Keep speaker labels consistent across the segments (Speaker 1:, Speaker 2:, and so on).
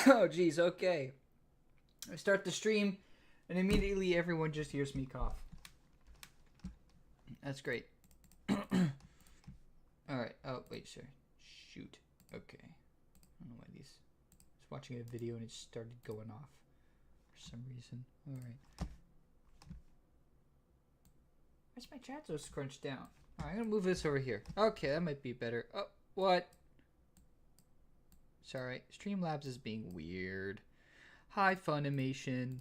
Speaker 1: Oh, geez, okay. I start the stream, and immediately everyone just hears me cough. That's great. Alright, oh, wait, sir. Shoot. Okay. I don't know why these... I was watching a video and it started going off for some reason. Alright. Why's my chat so scrunched down? Alright, I'm gonna move this over here. Okay, that might be better. Oh, what? Sorry, Streamlabs is being weird. Hi, Funimation.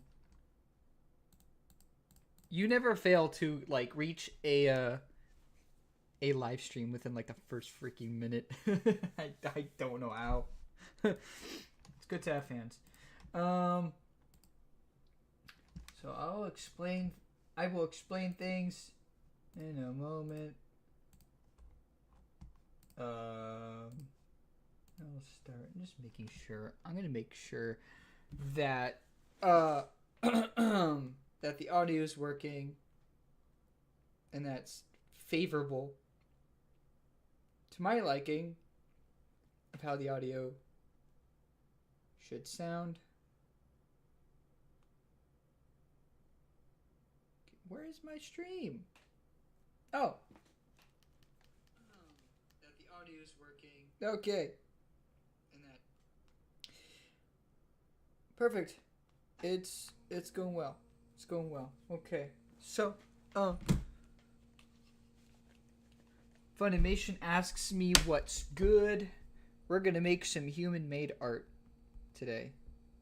Speaker 1: You never fail to, like, reach a live stream within, like, the first freaking minute. I don't know how. It's good to have fans. So I will explain things in a moment. I'll start just making sure. I'm gonna make sure that that the audio is working and that's favorable to my liking of how the audio should sound. Where is my stream? Oh. That the audio is working. Okay. And that. Perfect. It's going well. It's going well. Okay. So, Funimation asks me what's good. We're gonna make some human-made art today.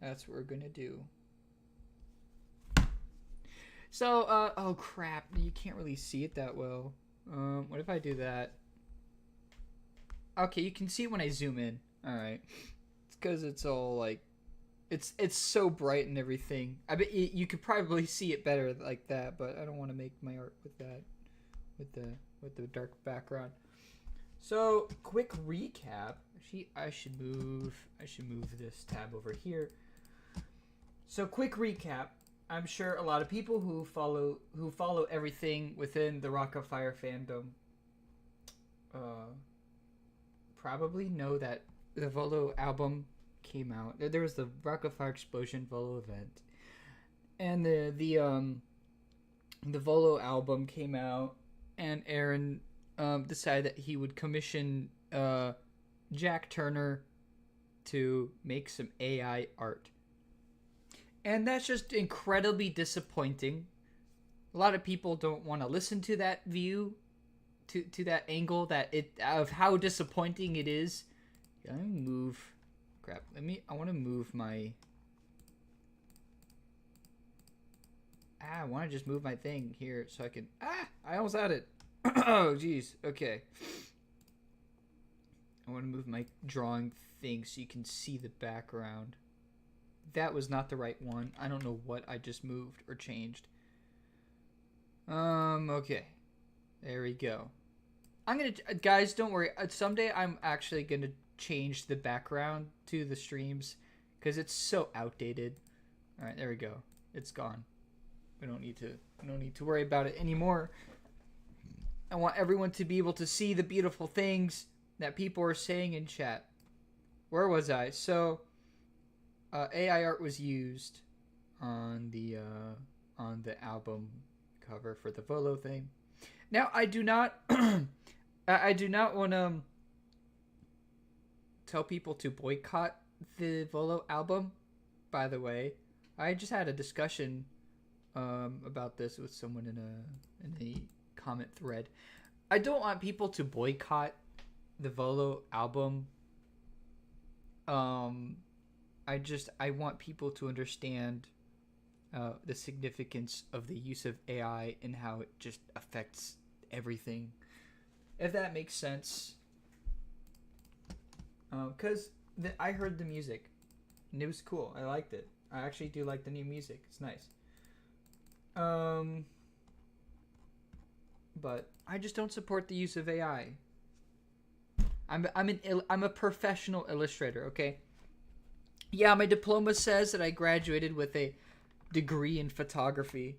Speaker 1: That's what we're gonna do. So, oh crap, you can't really see it that well. What if I do that? Okay, you can see it when I zoom in. Alright. It's because it's all, like, it's so bright and everything. I bet you could probably see it better like that, but I don't want to make my art with that, with the dark background. So, quick recap. Actually, I should move this tab over here. So, quick recap. I'm sure a lot of people who follow everything within the Rock-afire fandom probably know that the Volo album came out. There was the Rock-afire Explosion Volo event, and the Volo album came out, and Aaron decided that he would commission Jack Turner to make some AI art. And that's just incredibly disappointing. A lot of people don't want to listen to that view, to that angle, of how disappointing it is. Let me move. Crap. I want to move my. I want to just move my thing here so I can. I almost had it. Oh, jeez. Okay. I want to move my drawing thing so you can see the background. That was not the right one. I don't know what I just moved or changed. Okay. There we go. Guys, don't worry. Someday I'm actually gonna change the background to the streams because it's so outdated. All right, there we go. It's gone. We don't need to worry about it anymore. I want everyone to be able to see the beautiful things that people are saying in chat. Where was I? So, AI art was used on the album cover for the Volo thing. Now, I do not I do not want to tell people to boycott the Volo album. By the way, I just had a discussion about this with someone in a comment thread. I don't want people to boycott the Volo album. I want people to understand the significance of the use of AI and how it just affects everything. If that makes sense. Because I heard the music and it was cool. I liked it. I actually do like the new music. It's nice. But I just don't support the use of AI. I'm a professional illustrator, okay? Yeah, my diploma says that I graduated with a degree in photography.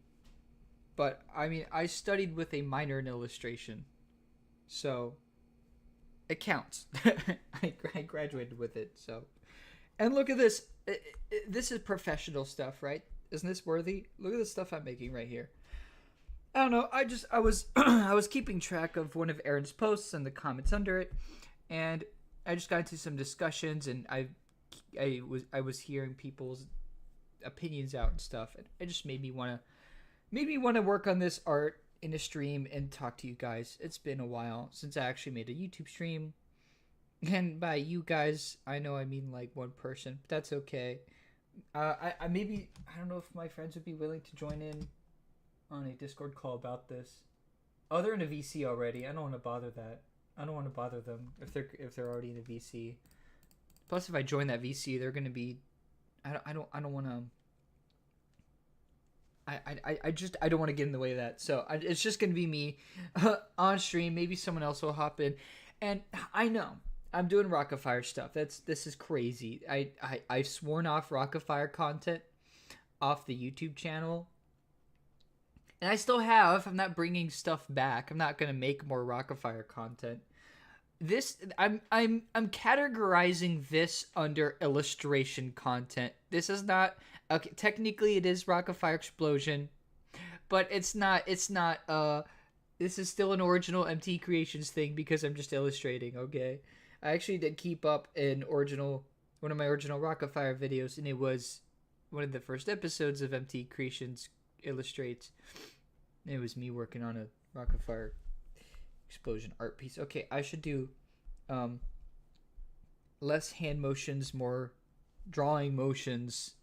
Speaker 1: But, I mean, I studied with a minor in illustration. So, it counts. I graduated with it, so. And look at this. This is professional stuff, right? Isn't this worthy? Look at the stuff I'm making right here. I don't know. I was I was keeping track of one of Aaron's posts and the comments under it, and I just got into some discussions, and I was hearing people's opinions out and stuff, and it just made me want to work on this art in a stream and talk to you guys. It's been a while since I actually made a YouTube stream, and by you guys, I know I mean like one person, but that's okay. I don't know if my friends would be willing to join in on a Discord call about this. Oh, they're in a VC already. I don't want to bother that. I don't want to bother them if they're already in a VC. Plus, if I join that VC, they're gonna be. I don't want to. I don't want to get in the way of that. So it's just gonna be me on stream. Maybe someone else will hop in, and I know I'm doing Rock-afire stuff. This is crazy. I've sworn off Rock-afire content off the YouTube channel. And I still have. I'm not bringing stuff back. I'm not gonna make more Rock-afire content. I'm categorizing this under illustration content. This is not okay. Technically, it is Rock-afire Explosion, but it's not. This is still an original MT Creations thing because I'm just illustrating. Okay, I actually did keep up one of my original Rock-afire videos, and it was one of the first episodes of MT Creations Illustrates. It was me working on a Rock-afire Explosion art piece. Okay, I should do less hand motions, more drawing motions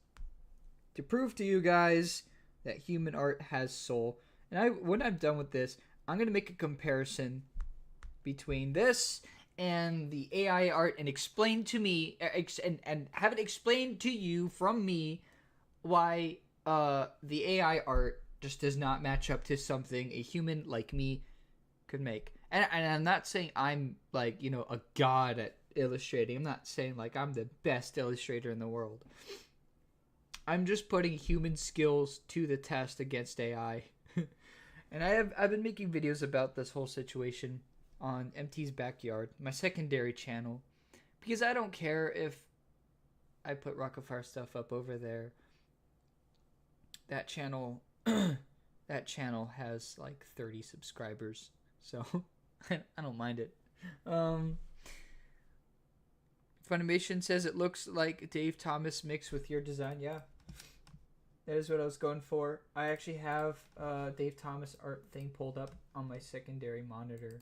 Speaker 1: to prove to you guys that human art has soul. And when I'm done with this, I'm gonna make a comparison between this and the AI art and explain to me and have it explained to you from me why the AI art just does not match up to something a human like me could make. And I'm not saying I'm like, a god at illustrating. I'm not saying like I'm the best illustrator in the world. I'm just putting human skills to the test against AI. And I've been making videos about this whole situation on MT's Backyard, my secondary channel, because I don't care if I put Rock-afire stuff up over there. That channel has like 30 subscribers, so I don't mind it. Funimation says it looks like Dave Thomas mixed with your design. Yeah, that is what I was going for. I actually have Dave Thomas art thing pulled up on my secondary monitor.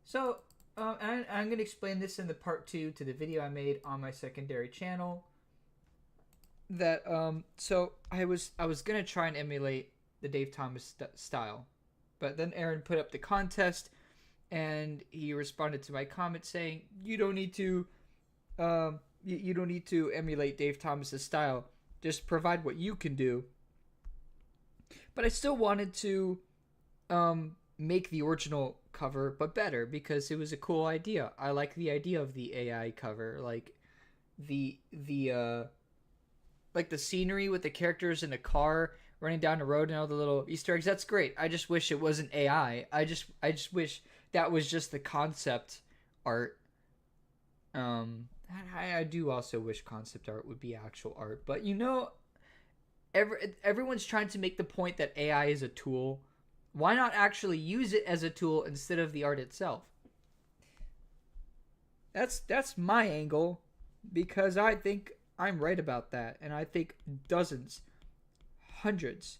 Speaker 1: So I'm going to explain this in the part 2 to the video I made on my secondary channel. That so I was gonna try and emulate the Dave Thomas style, but then Aaron put up the contest, and he responded to my comment saying, "You don't need to, you don't need to emulate Dave Thomas's style. Just provide what you can do." But I still wanted to make the original cover, but better, because it was a cool idea. I like the idea of the AI cover, like the scenery with the characters in a car running down the road and all the little Easter eggs. That's great. I just wish it wasn't AI. I just wish that was just the concept art. I do also wish concept art would be actual art, but everyone's trying to make the point that AI is a tool. Why not actually use it as a tool instead of the art itself? That's my angle, because I think I'm right about that, and I think dozens, hundreds,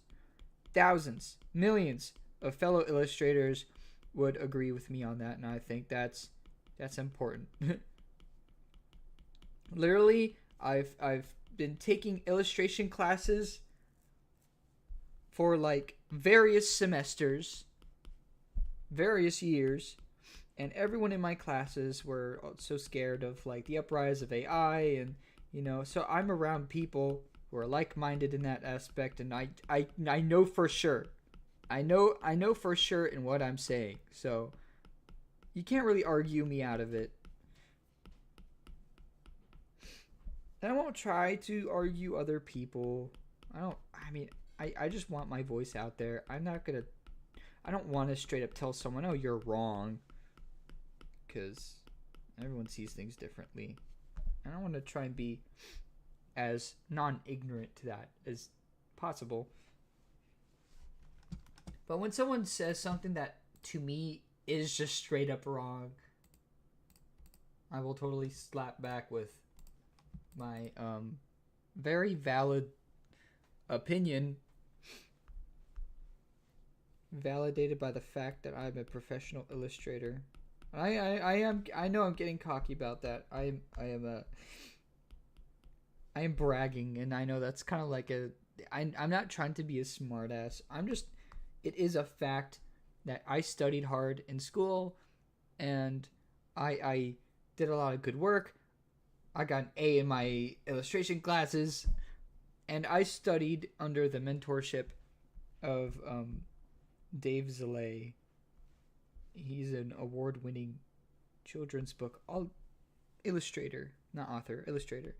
Speaker 1: thousands, millions of fellow illustrators would agree with me on that, and I think that's important. Literally, I've been taking illustration classes for like various semesters, various years, and everyone in my classes were so scared of like the uprise of AI, and so I'm around people who are like-minded in that aspect, and I know for sure. I know for sure in what I'm saying. So you can't really argue me out of it. And I won't try to argue other people. I just want my voice out there. I don't want to straight up tell someone, "Oh, you're wrong," because everyone sees things differently. And I want to try and be as non-ignorant to that as possible. But when someone says something that to me is just straight up wrong, I will totally slap back with my very valid opinion, validated by the fact that I'm a professional illustrator. I know I'm getting cocky about that. I am bragging, and I know that's kind of like I'm not trying to be a smartass. It is a fact that I studied hard in school, and I did a lot of good work. I got an A in my illustration classes, and I studied under the mentorship of Dave Zalay. He's an award-winning children's book illustrator, not author, illustrator.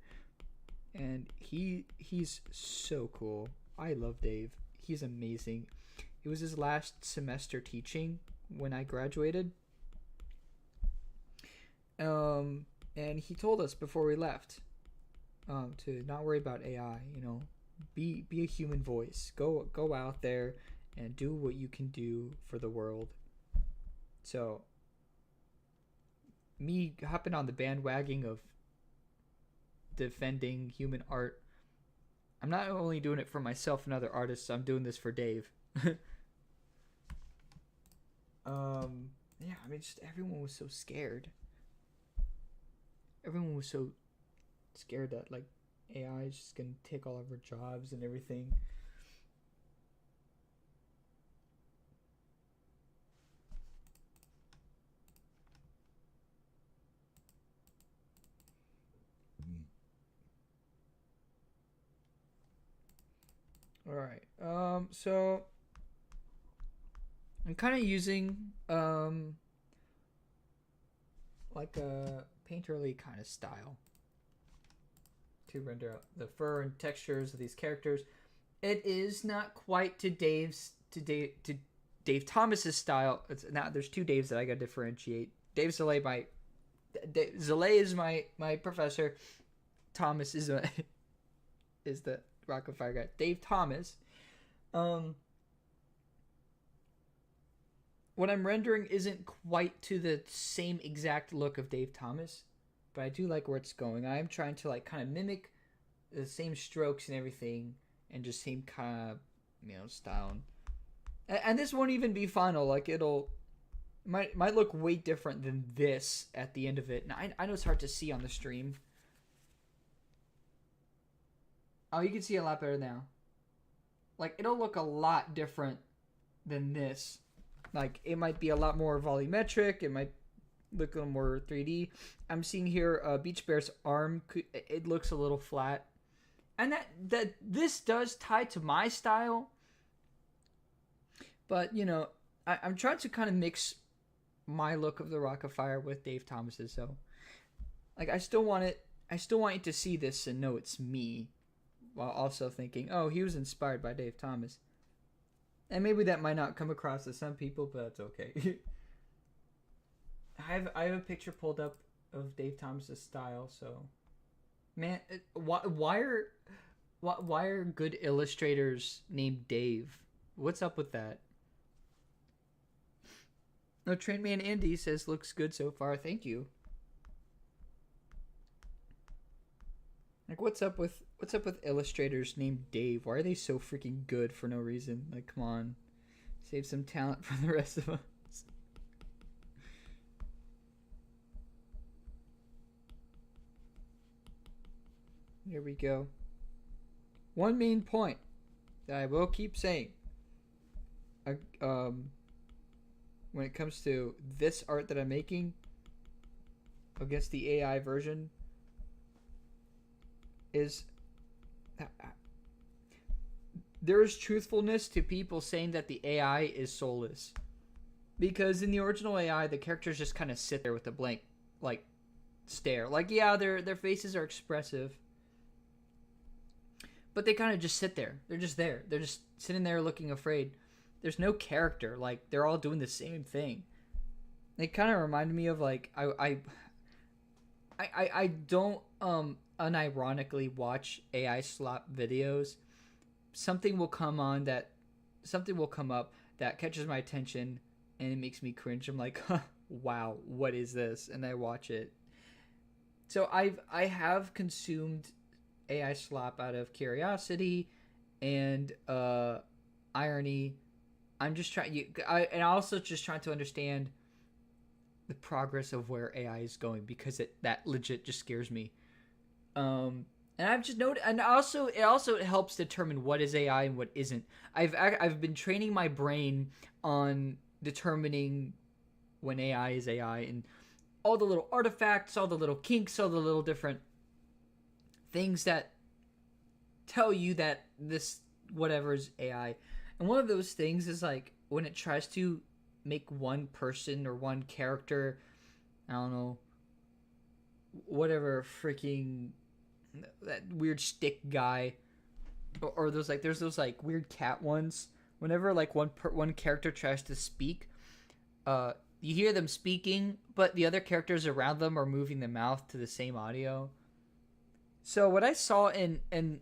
Speaker 1: And he's so cool. I love Dave. He's amazing. It was his last semester teaching when I graduated. And he told us before we left to not worry about AI, be a human voice. Go out there and do what you can do for the world. So me hopping on the bandwagon of defending human art, I'm not only doing it for myself and other artists, I'm doing this for Dave. Yeah, I mean, just everyone was so scared. Everyone was so scared that like AI is just gonna take all of our jobs and everything. All right. So I'm kind of using like a painterly kind of style to render out the fur and textures of these characters. It is not quite to Dave Thomas's style. It's now there's two Daves that I gotta differentiate. Dave Zalay, Zalay is my professor. Thomas is is the Rock-afire guy. Dave Thomas. What I'm rendering isn't quite to the same exact look of Dave Thomas, but I do like where it's going. I'm trying to like kind of mimic the same strokes and everything, and just same kind of style. And this won't even be final. Like might look way different than this at the end of it. Now I know it's hard to see on the stream. Oh, you can see a lot better now. Like it'll look a lot different than this. Like, it might be a lot more volumetric. It might look a little more 3D. I'm seeing here Beach Bear's arm. It looks a little flat. And that this does tie to my style. But, I'm trying to kind of mix my look of the Rock-afire with Dave Thomas's. So, like, I still want you to see this and know it's me. While also thinking, oh, he was inspired by Dave Thomas. And maybe that might not come across to some people, but that's okay. I have a picture pulled up of Dave Thomas's style, so man, why are good illustrators named Dave? What's up with that? No, Trainman Andy says looks good so far. Thank you. Like what's up with illustrators named Dave? Why are they so freaking good for no reason? Like, come on. Save some talent for the rest of us. Here we go. One main point that I will keep saying. When it comes to this art that I'm making against the AI version is there is truthfulness to people saying that the AI is soulless. Because in the original AI, the characters just kind of sit there with a blank, like, stare. Like, yeah, their faces are expressive. But they kind of just sit there. They're just there. They're just sitting there looking afraid. There's no character. Like, they're all doing the same thing. It kind of reminded me of, like, I don't unironically watch AI slop videos. Something will come on that something will come up that catches my attention and it makes me cringe. I'm like, huh, wow, what is this? And I watch it. So I have consumed AI slop out of curiosity and irony. I'm just trying. And also just trying to understand the progress of where AI is going because that legit just scares me. And I've just noted, and also it helps determine what is AI and what isn't. I've been training my brain on determining when AI is AI and all the little artifacts, all the little kinks, all the little different things that tell you that this whatever is AI. And one of those things is like when it tries to make one person or one character, I don't know, whatever freaking that weird stick guy, or those like there's those like weird cat ones. Whenever like one character tries to speak, you hear them speaking, but the other characters around them are moving their mouth to the same audio. So what I saw in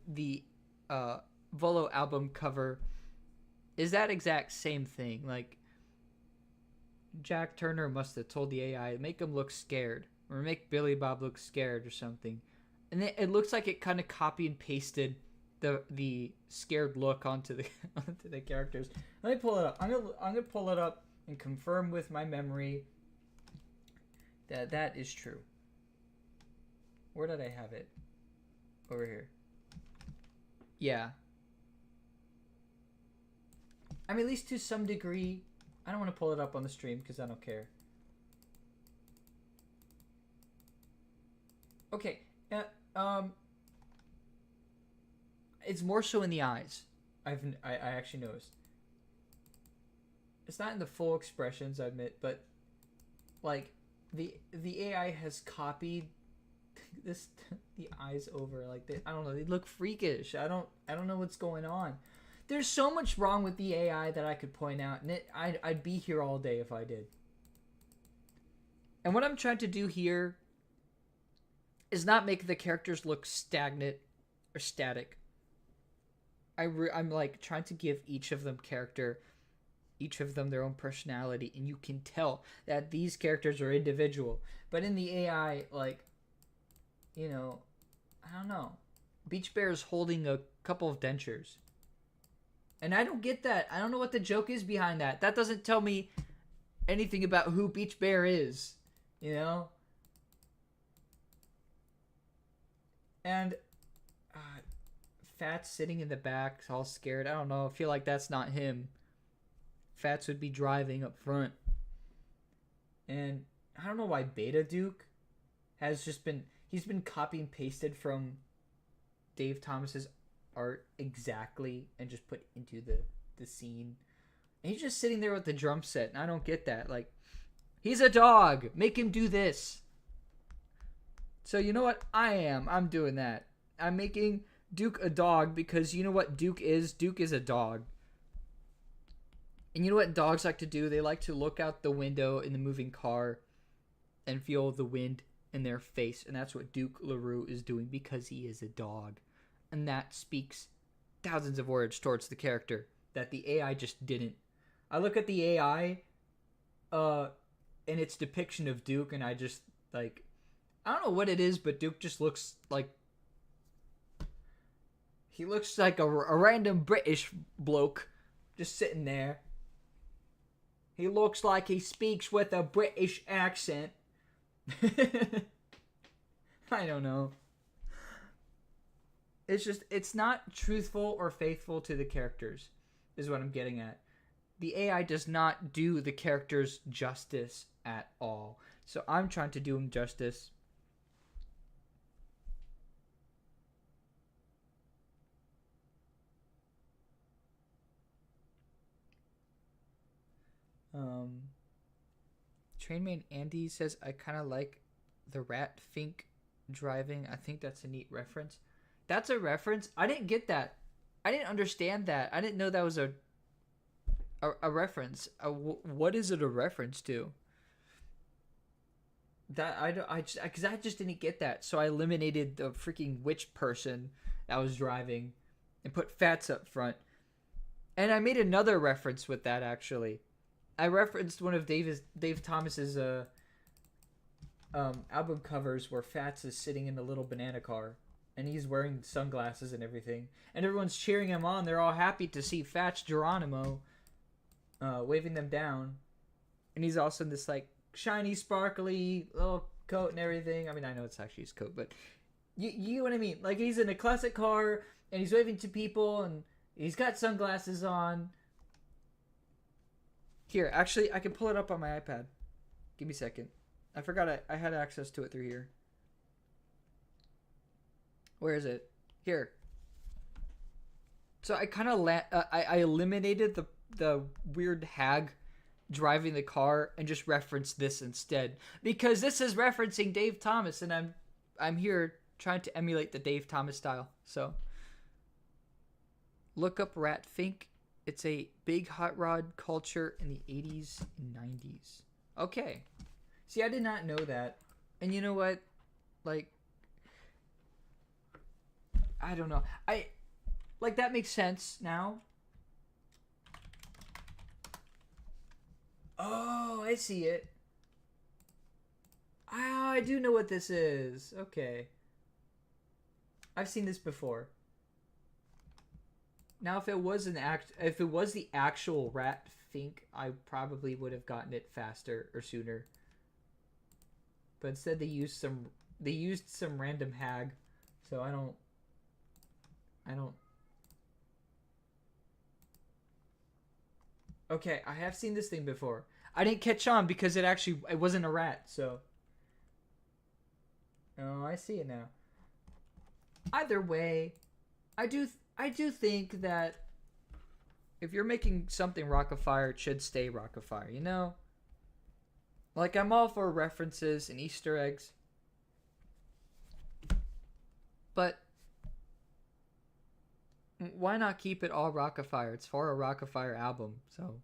Speaker 1: the Volo album cover is that exact same thing. Like Jack Turner must have told the AI make him look scared or make Billy Bob look scared or something, and it looks like it kind of copy and pasted the scared look onto the onto the characters. Let me pull it up. I'm gonna pull it up and confirm with my memory that that is true. Where did I have it? Over here. Yeah. I mean, at least to some degree. I don't want to pull it up on the stream because I don't care. Okay. It's more so in the eyes. I actually noticed. It's not in the full expressions, I admit, but like the AI has copied this the eyes over like I don't know, they look freakish. I don't know what's going on. There's so much wrong with the AI that I could point out, and I'd be here all day if I did. And what I'm trying to do here is not make the characters look stagnant or static. I'm like trying to give each of them character, each of them their own personality, and you can tell that these characters are individual. But in the AI, like, you know, I don't know. Beach Bear is holding a couple of dentures. And I don't get that. I don't know what the joke is behind that. That doesn't tell me anything about who Beach Bear is, you know? And Fats sitting in the back, all scared. I don't know. I feel like that's not him. Fats would be driving up front. And I don't know why Beta Duke has just been... He's been copy and pasted from Dave Thomas's art exactly and just put into the scene. And he's just sitting there with the drum set, and I don't get that. Like, he's a dog. Make him do this. So you know what? I'm doing that. I'm making Duke a dog because you know what Duke is? Duke is a dog. And you know what dogs like to do? They like to look out the window in the moving car and feel the wind in their face. And that's what Duke LaRue is doing because he is a dog. And that speaks thousands of words towards the character that the AI just didn't. I look at the AI and its depiction of Duke, and I just, like, I don't know what it is, but Duke just looks like... He looks like a random British bloke just sitting there. He looks like he speaks with a British accent. I don't know. It's just, it's not truthful or faithful to the characters, is what I'm getting at. The AI does not do the characters justice at all. So I'm trying to do them justice. Trainman Andy says, I kind of like the rat Fink driving. I think that's a neat reference. That's a reference? I didn't get that. I didn't understand that. I didn't know that was a reference. What is it a reference to? That I don't, I just, because I just didn't get that, so I eliminated the freaking witch person that was driving, and put Fats up front. And I made another reference with that actually. I referenced one of Dave Thomas's album covers where Fats is sitting in a little banana car, and he's wearing sunglasses and everything, and everyone's cheering him on. They're all happy to see Fats Geronimo, waving them down, and he's also in this like shiny, sparkly little coat and everything. I mean, I know it's actually his coat, but you know what I mean. Like he's in a classic car and he's waving to people, and he's got sunglasses on. Here, actually, I can pull it up on my iPad. Give me a second. I forgot I had access to it through here. Where is it? Here. So I kind of I eliminated the weird hag driving the car and just referenced this instead, because this is referencing Dave Thomas, and I'm here trying to emulate the Dave Thomas style. So look up Rat Fink. It's a big hot rod culture in the 80s and 90s. Okay. See, I did not know that. And you know what? Like, I don't know. Like, that makes sense now. Oh, I see it. I do know what this is. Okay. I've seen this before. Now, if it was the actual Rat Fink, I probably would have gotten it faster or sooner. But instead, they used some random hag, so I don't. Okay, I have seen this thing before. I didn't catch on because it wasn't a rat. So. Oh, I see it now. Either way, I do think that if you're making something Rock-afire, it should stay Rock-afire, you know? Like, I'm all for references and Easter eggs. But why not keep it all Rock-afire? It's for a Rock-afire album. So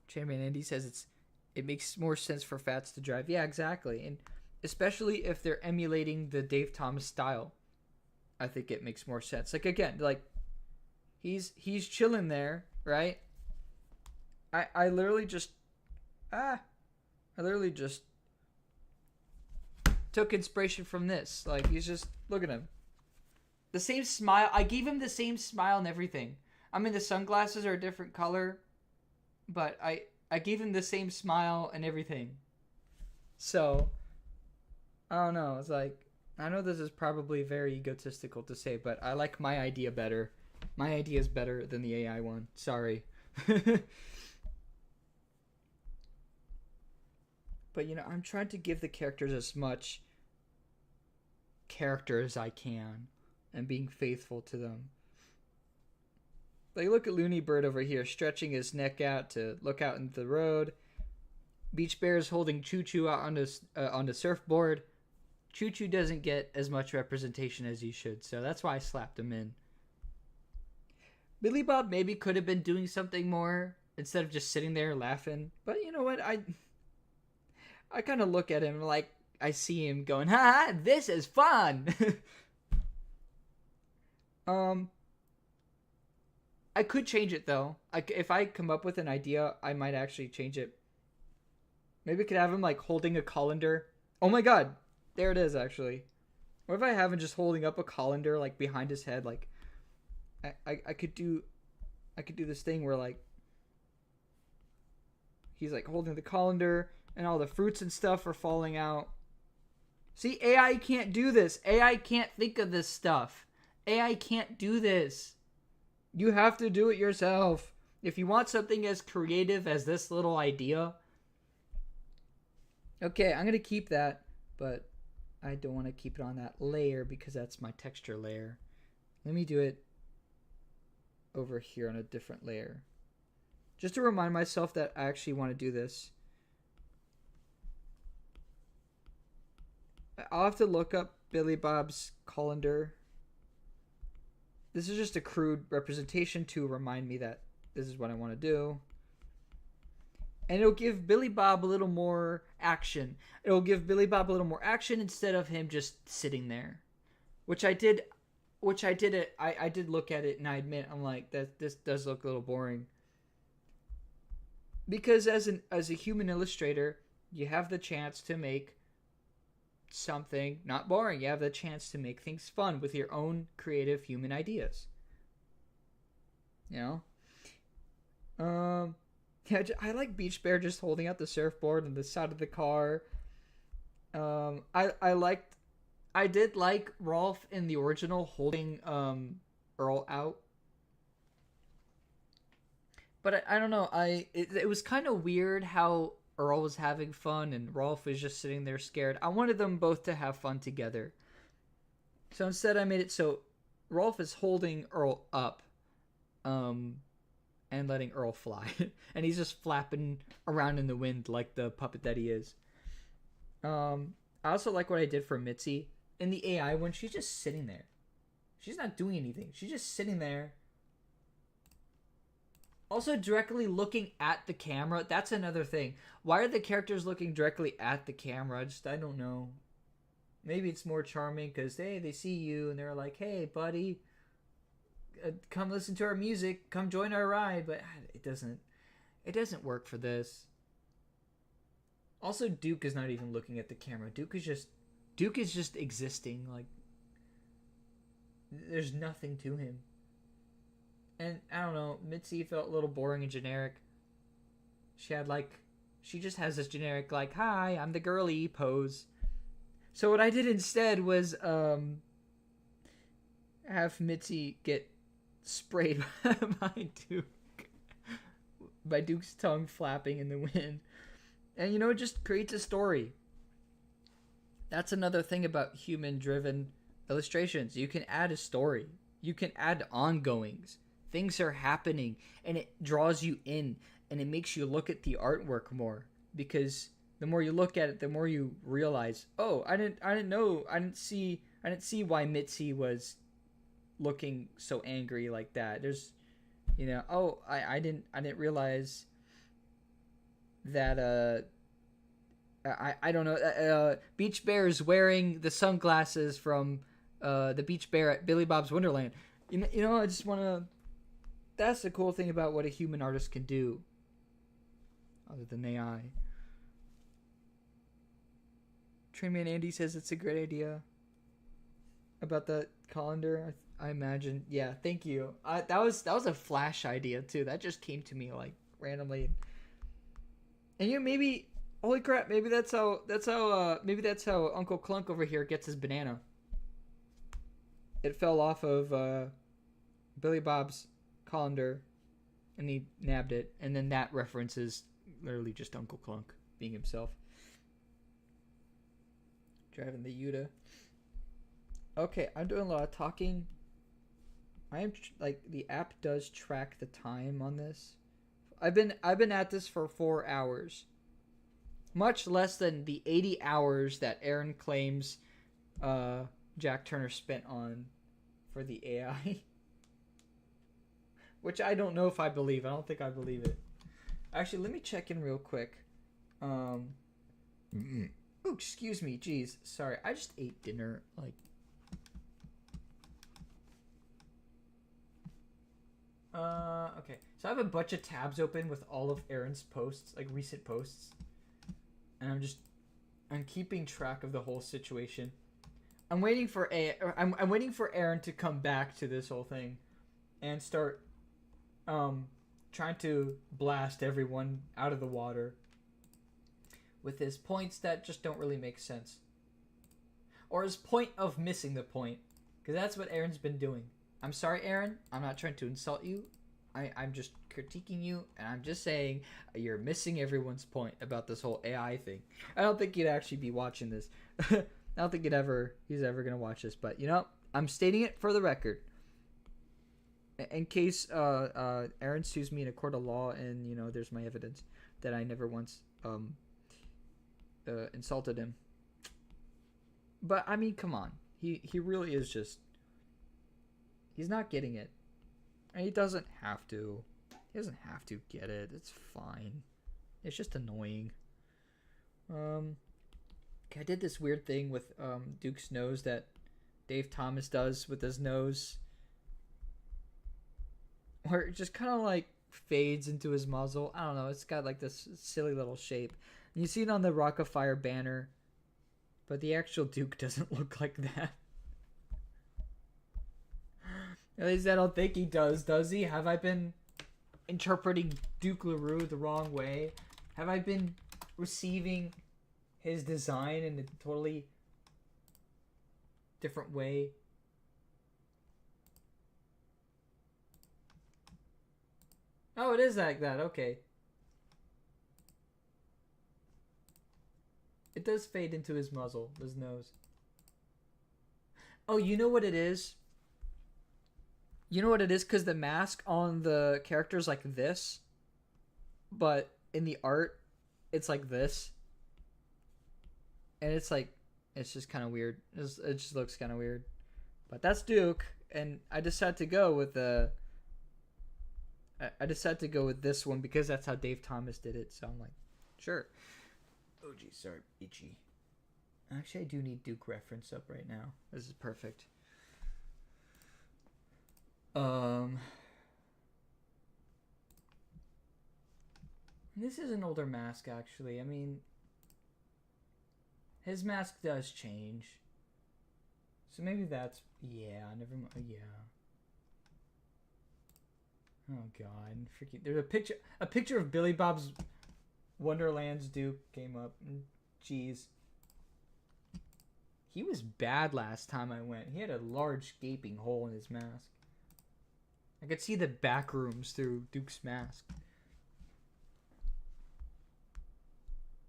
Speaker 1: Chairman Andy says it makes more sense for Fats to drive. Yeah, exactly. And especially if they're emulating the Dave Thomas style, I think it makes more sense. Like, again, like he's chilling there, right? I literally just took inspiration from this. Like, he's just, look at him. The same smile. I gave him the same smile and everything. I mean, the sunglasses are a different color, but I gave him the same smile and everything. So, I don't know. It's like, I know this is probably very egotistical to say, but I like my idea better. My idea is better than the AI one. Sorry. But, you know, I'm trying to give the characters as much character as I can and being faithful to them. Like, look at Looney Bird over here, stretching his neck out to look out into the road. Beach Bear is holding Choo Choo out on the surfboard. Choo Choo doesn't get as much representation as he should, so that's why I slapped him in. Billy Bob maybe could have been doing something more instead of just sitting there laughing. But you know what? I kind of look at him like I see him going, "Ha, this is fun." I could change it though. If I come up with an idea, I might actually change it. Maybe I could have him like holding a colander. Oh my god, there it is actually. What if I have him just holding up a colander like behind his head? Like, I could do this thing where like he's like holding the colander and all the fruits and stuff are falling out. See, AI can't do this. AI can't think of this stuff. AI can't do this. You have to do it yourself. If you want something as creative as this little idea. Okay, I'm going to keep that, but I don't want to keep it on that layer because that's my texture layer. Let me do it over here on a different layer. Just to remind myself that I actually want to do this. I'll have to look up Billy Bob's colander. This is just a crude representation to remind me that this is what I want to do. and it'll give Billy Bob a little more action. It'll give Billy Bob a little more action instead of him just sitting there, which I did. I did look at it and I admit I'm like that. This does look a little boring. Because as a human illustrator, you have the chance to make something not boring. You have the chance to make things fun with your own creative human ideas. You know? Yeah, I like Beach Bear just holding out the surfboard on the side of the car. I did like Rolf in the original holding Earl out. But I don't know. It was kind of weird how Earl was having fun and Rolf was just sitting there scared. I wanted them both to have fun together. So instead I made it so Rolf is holding Earl up and letting Earl fly. And he's just flapping around in the wind like the puppet that he is. I also like what I did for Mitzi. In the AI one, she's just sitting there. She's not doing anything. She's just sitting there. Also, directly looking at the camera. That's another thing. Why are the characters looking directly at the camera? I don't know. Maybe it's more charming because, hey, they see you and they're like, hey, buddy, come listen to our music. Come join our ride. But it doesn't work for this. Also, Duke is not even looking at the camera. Duke is just existing. Like, there's nothing to him. And I don't know, Mitzi felt a little boring and generic. She just has this generic like, hi, I'm the girly pose. So what I did instead was have Mitzi get sprayed by Duke. By Duke's tongue flapping in the wind. And it just creates a story. That's another thing about human-driven illustrations. You can add a story. You can add ongoings. Things are happening, and it draws you in, and it makes you look at the artwork more. Because the more you look at it, the more you realize, oh, I didn't see why Mitzi was looking so angry like that. There's, I didn't realize that I don't know. Beach Bear is wearing the sunglasses from the Beach Bear at Billy Bob's Wonderland. I just want to. That's the cool thing about what a human artist can do, other than AI. Trainman Andy says it's a great idea about the colander. I imagine. Yeah, thank you. That was a flash idea too. That just came to me like randomly. And maybe, holy crap, maybe that's how Uncle Clunk over here gets his banana. It fell off of Billy Bob's colander, and he nabbed it, and then that references literally just Uncle Clunk being himself. Driving the Yuta. Okay, I'm doing a lot of talking. I am the app does track the time on this. I've been at this for 4 hours. Much less than the 80 hours that Aaron claims Jack Turner spent on for the AI. Which I don't know if I believe. I don't think I believe it. Actually, let me check in real quick. Oh, excuse me. Jeez. Sorry. I just ate dinner. Okay. So I have a bunch of tabs open with all of Aaron's posts, like recent posts. And I'm keeping track of the whole situation. I'm waiting for Aaron to come back to this whole thing and start trying to blast everyone out of the water with his points that just don't really make sense. Or his point of missing the point. Because that's what Aaron's been doing. I'm sorry, Aaron. I'm not trying to insult you. I'm just critiquing you, and I'm just saying you're missing everyone's point about this whole AI thing. I don't think he'd actually be watching this. I don't think he's ever going to watch this. But, I'm stating it for the record. In case Aaron sues me in a court of law and, there's my evidence that I never once insulted him. But, I mean, come on. He really is just... He's not getting it. And he doesn't have to. He doesn't have to get it. It's fine. It's just annoying. I did this weird thing with Duke's nose that Dave Thomas does with his nose, where it just kind of like fades into his muzzle. I don't know. It's got like this silly little shape. And you see it on the Rock-afire banner, but the actual Duke doesn't look like that. At least I don't think he does he? Have I been interpreting Duke LaRue the wrong way? Have I been receiving his design in a totally different way? Oh, it is like that. Okay. It does fade into his muzzle, his nose. Oh, you know what it is? You know what it is? Because the mask on the character is like this, but in the art, it's like this. And it's like, it's just kind of weird. It just looks kind of weird. But that's Duke, and I decided to go with the... I decided to go with this one because that's how Dave Thomas did it. So I'm like, sure. Oh, geez, sorry, itchy. Actually, I do need Duke reference up right now. This is perfect. This is an older mask, actually. I mean, his mask does change. So maybe that's... Yeah, never mind. Yeah. Oh, God. Freaking... There's a picture of Billy Bob's Wonderland's Duke came up. Jeez. He was bad last time I went. He had a large gaping hole in his mask. I could see the back rooms through Duke's mask.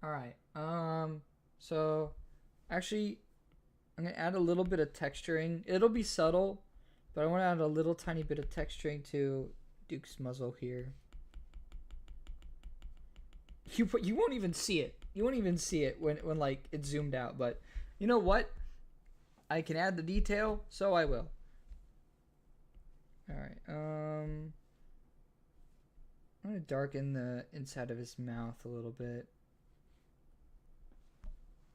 Speaker 1: Alright, so, actually, I'm going to add a little bit of texturing. It'll be subtle, but I want to add a little tiny bit of texturing to Duke's muzzle here. You won't even see it. You won't even see it when like, it's zoomed out, but you know what? I can add the detail, so I will. Alright, I'm going to darken the inside of his mouth a little bit.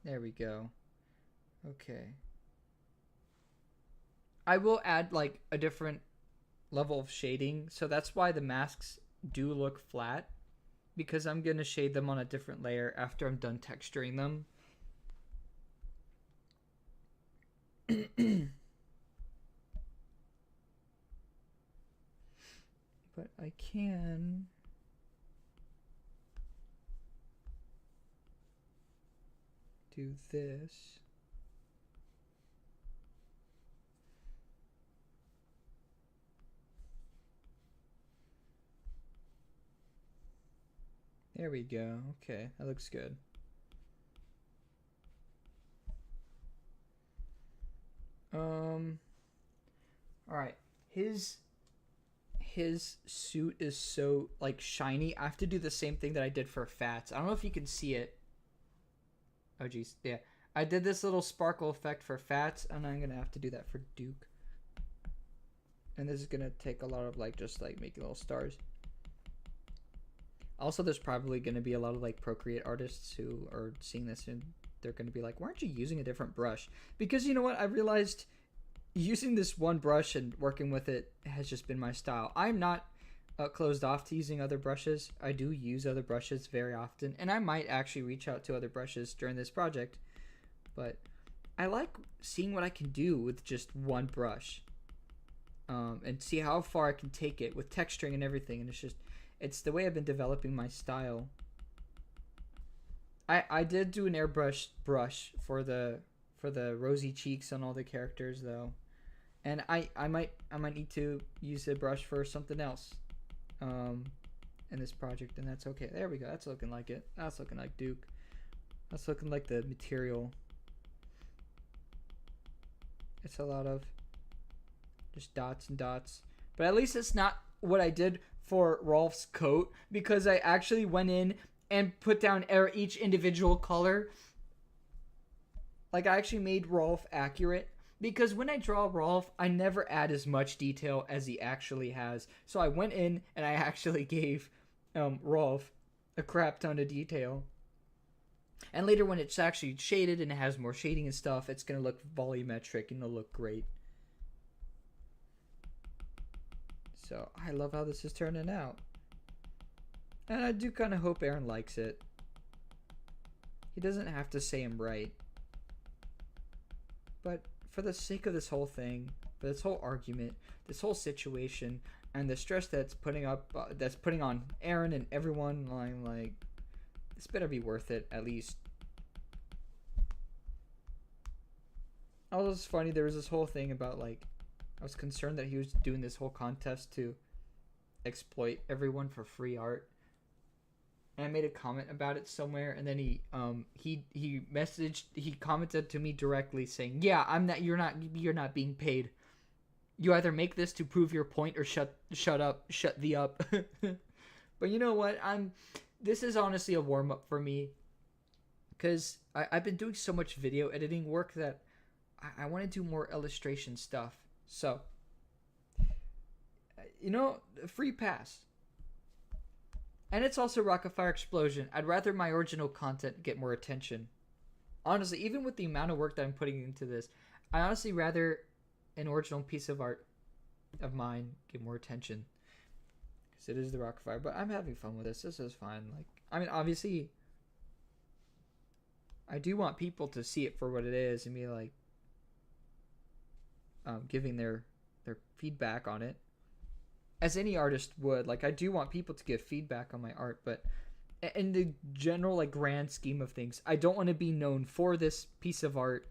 Speaker 1: There we go. Okay. I will add like a different level of shading. So that's why the masks do look flat. Because I'm going to shade them on a different layer after I'm done texturing them. But I can... do this. There we go. Okay, that looks good. All right. His suit is so like shiny. I have to do the same thing that I did for Fats. I don't know if you can see it. Oh, geez. Yeah. I did this little sparkle effect for Fats, and I'm going to have to do that for Duke. And this is going to take a lot of, like, just, like, making little stars. Also, there's probably going to be a lot of, like, Procreate artists who are seeing this, and they're going to be like, why aren't you using a different brush? Because, you know what? I realized using this one brush and working with it has just been my style. I'm not... closed off to using other brushes. I do use other brushes very often, and I might actually reach out to other brushes during this project, but I like seeing what I can do with just one brush, and see how far I can take it with texturing and everything. And it's the way I've been developing my style. I did do an airbrush brush for the rosy cheeks on all the characters though, and I might need to use a brush for something else in this project, and that's okay. There we go. That's looking like it. That's looking like Duke. That's looking like the material. It's a lot of just dots and dots, but at least it's not what I did for Rolf's coat, because I actually went in and put down each individual color. Like, I actually made Rolf accurate, because when I draw Rolf, I never add as much detail as he actually has. So I went in and I actually gave Rolf a crap ton of detail. And later when it's actually shaded and it has more shading and stuff, it's going to look volumetric and it'll look great. So I love how this is turning out. And I do kind of hope Aaron likes it. He doesn't have to say I'm right. But for the sake of this whole thing, for this whole argument, this whole situation, and the stress that's putting on Aaron and everyone, like, this better be worth it, at least. Also, it's funny, there was this whole thing about, like, I was concerned that he was doing this whole contest to exploit everyone for free art. And I made a comment about it somewhere, and then he commented to me directly saying, "Yeah, you're not being paid. You either make this to prove your point or shut the up." But you know what? This is honestly a warm up for me, because I've been doing so much video editing work that I want to do more illustration stuff. So, free pass. And it's also Rock-afire Explosion. I'd rather my original content get more attention. Honestly, even with the amount of work that I'm putting into this, I honestly rather an original piece of art of mine get more attention. Because it is the Rock-afire. But I'm having fun with this. This is fine. Obviously, I do want people to see it for what it is and be like, giving their feedback on it. As any artist would. I do want people to give feedback on my art, but in the general, grand scheme of things, I don't want to be known for this piece of art.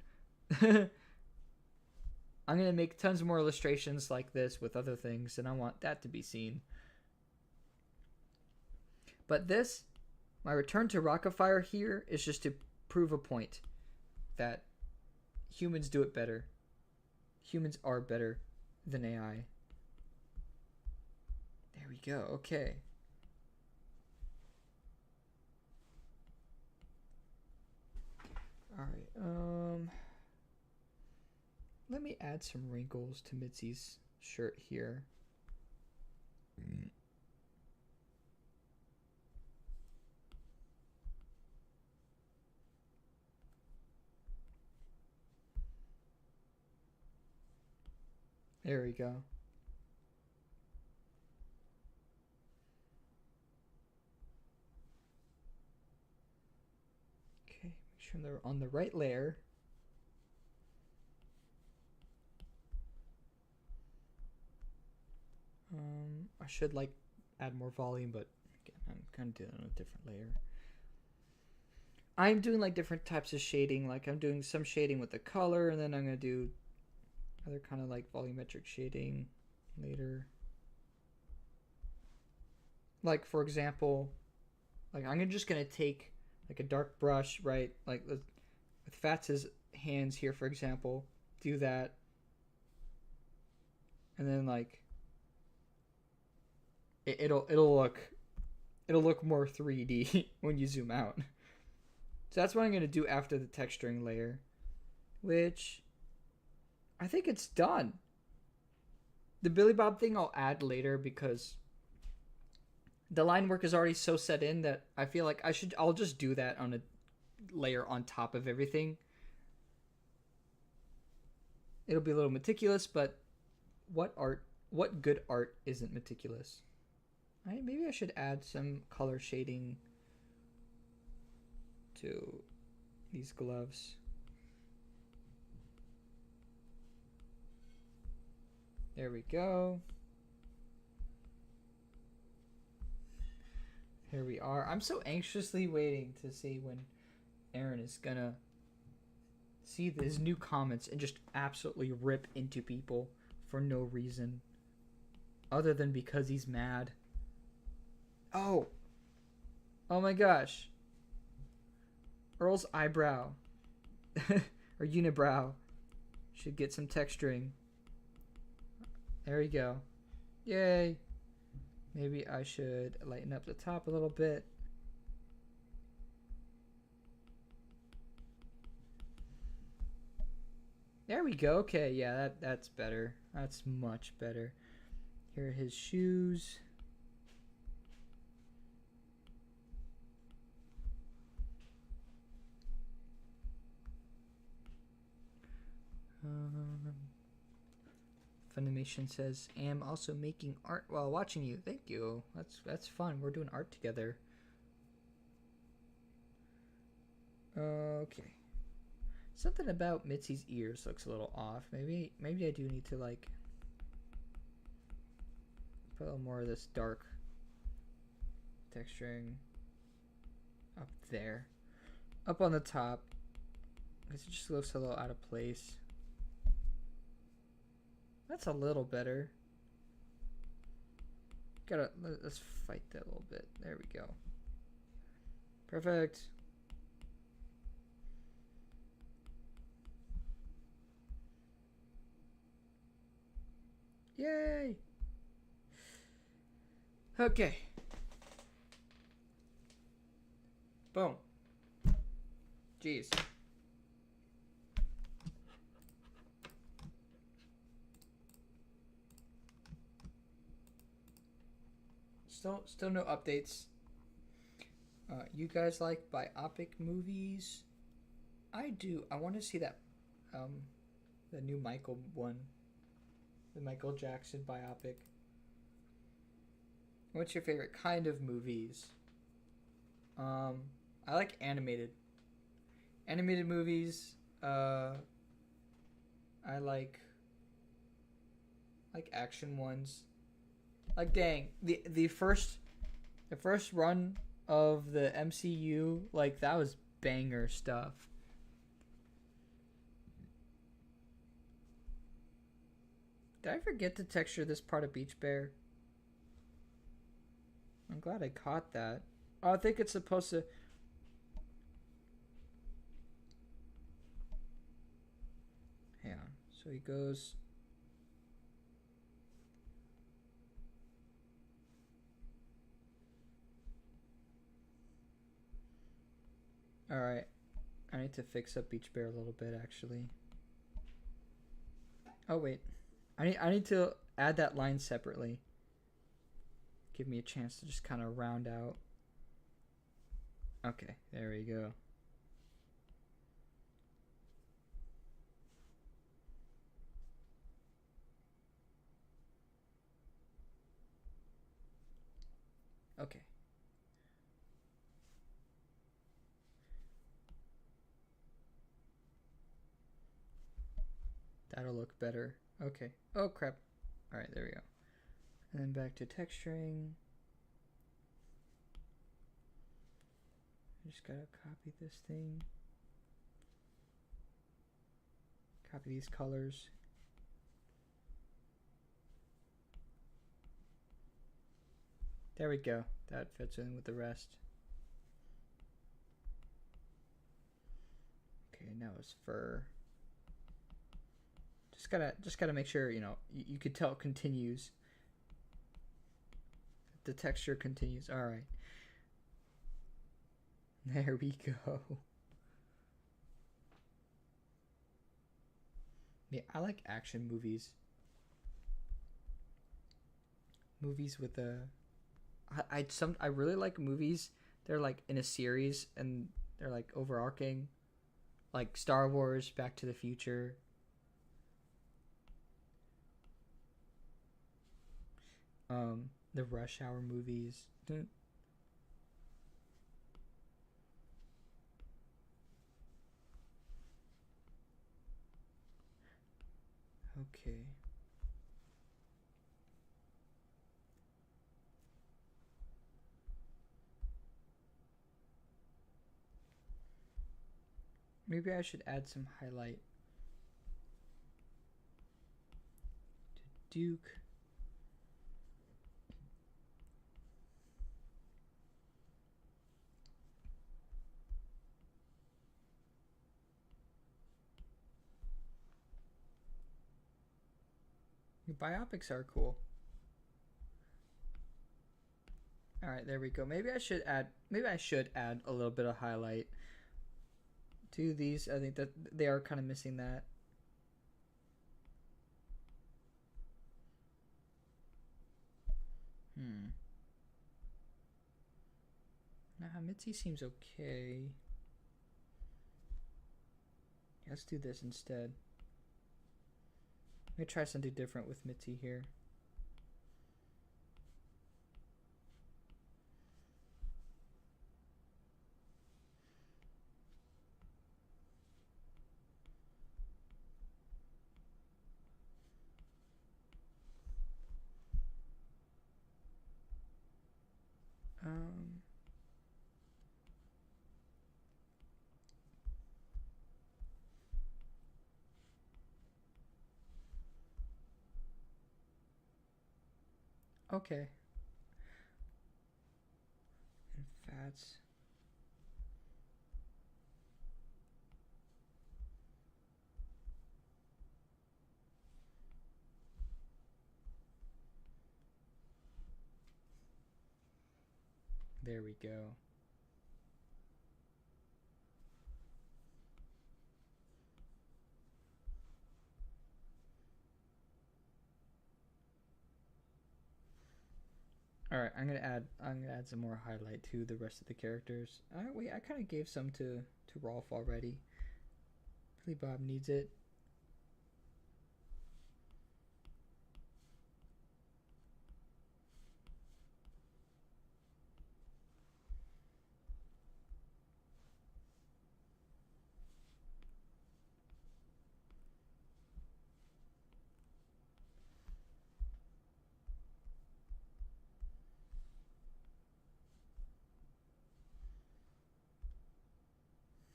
Speaker 1: I'm going to make tons more illustrations like this with other things, and I want that to be seen. But my return to Rock-afire here is just to prove a point that humans do it better. Humans are better than AI. There we go. Okay. All right. Let me add some wrinkles to Mitzi's shirt here. There we go. Make sure they're on the right layer. I should add more volume, but again, I'm kind of doing it on a different layer. I'm doing different types of shading. I'm doing some shading with the color, and then I'm gonna do other kind of volumetric shading later. For example, I'm just gonna take a dark brush, right? With Fats's hands here, for example, do that, and then it'll look more 3D when you zoom out. So that's what I'm gonna do after the texturing layer, which I think it's done. The Billy Bob thing I'll add later because the line work is already so set in that I feel like I'll just do that on a layer on top of everything. It'll be a little meticulous, but what good art isn't meticulous? Maybe I should add some color shading to these gloves. There we go. Here we are. I'm so anxiously waiting to see when Aaron is gonna see his new comments and just absolutely rip into people for no reason other than because he's mad. Oh my gosh. Earl's eyebrow or unibrow should get some texturing. There we go. Yay. Maybe I should lighten up the top a little bit. There we go. Okay, yeah, that's better. That's much better. Here are his shoes. Um, Funimation says, "Am also making art while watching you." Thank you. That's fun. We're doing art together. Okay. Something about Mitzi's ears looks a little off. Maybe I do need to like put a little more of this dark texturing up there, up on the top, because it just looks a little out of place. That's a little better. Let's fight that a little bit. There we go. Perfect. Yay! Okay. Boom. Jeez. Still no updates. You guys like biopic movies? I do. I want to see that, the new Michael one, the Michael Jackson biopic. What's your favorite kind of movies? I like animated movies. I like action ones. Like dang, the first run of the MCU, like that was banger stuff. Did I forget to texture this part of Beach Bear? I'm glad I caught that. Oh, I think it's supposed to. Hang on. So he goes. Alright. I need to fix up Beach Bear a little bit, actually. Oh, wait. I need to add that line separately. Give me a chance to just kind of round out. Okay, there we go. Okay. That'll look better. Okay. Oh, crap. Alright, there we go. And then back to texturing. I just gotta copy this thing. Copy these colors. There we go. That fits in with the rest. Okay, now it's fur. Just gotta make sure, you know, you could tell it continues. The texture continues. All right. There we go. Yeah, I like action movies. Movies with a I really like movies. They're like in a series and they're like overarching, like Star Wars, Back to the Future. The Rush Hour movies. Okay. Maybe I should add some highlight to Duke. Biopics are cool. All right, there we go. Maybe I should add a little bit of highlight to these. I think that they are kind of missing that. Nah, Mitzi seems okay. Let's do this instead. Let me try something different with Mitzi here. Okay. And fats. There we go. All right, I'm gonna add some more highlight to the rest of the characters. Wait, I kind of gave some to Rolf already. Billy Bob needs it.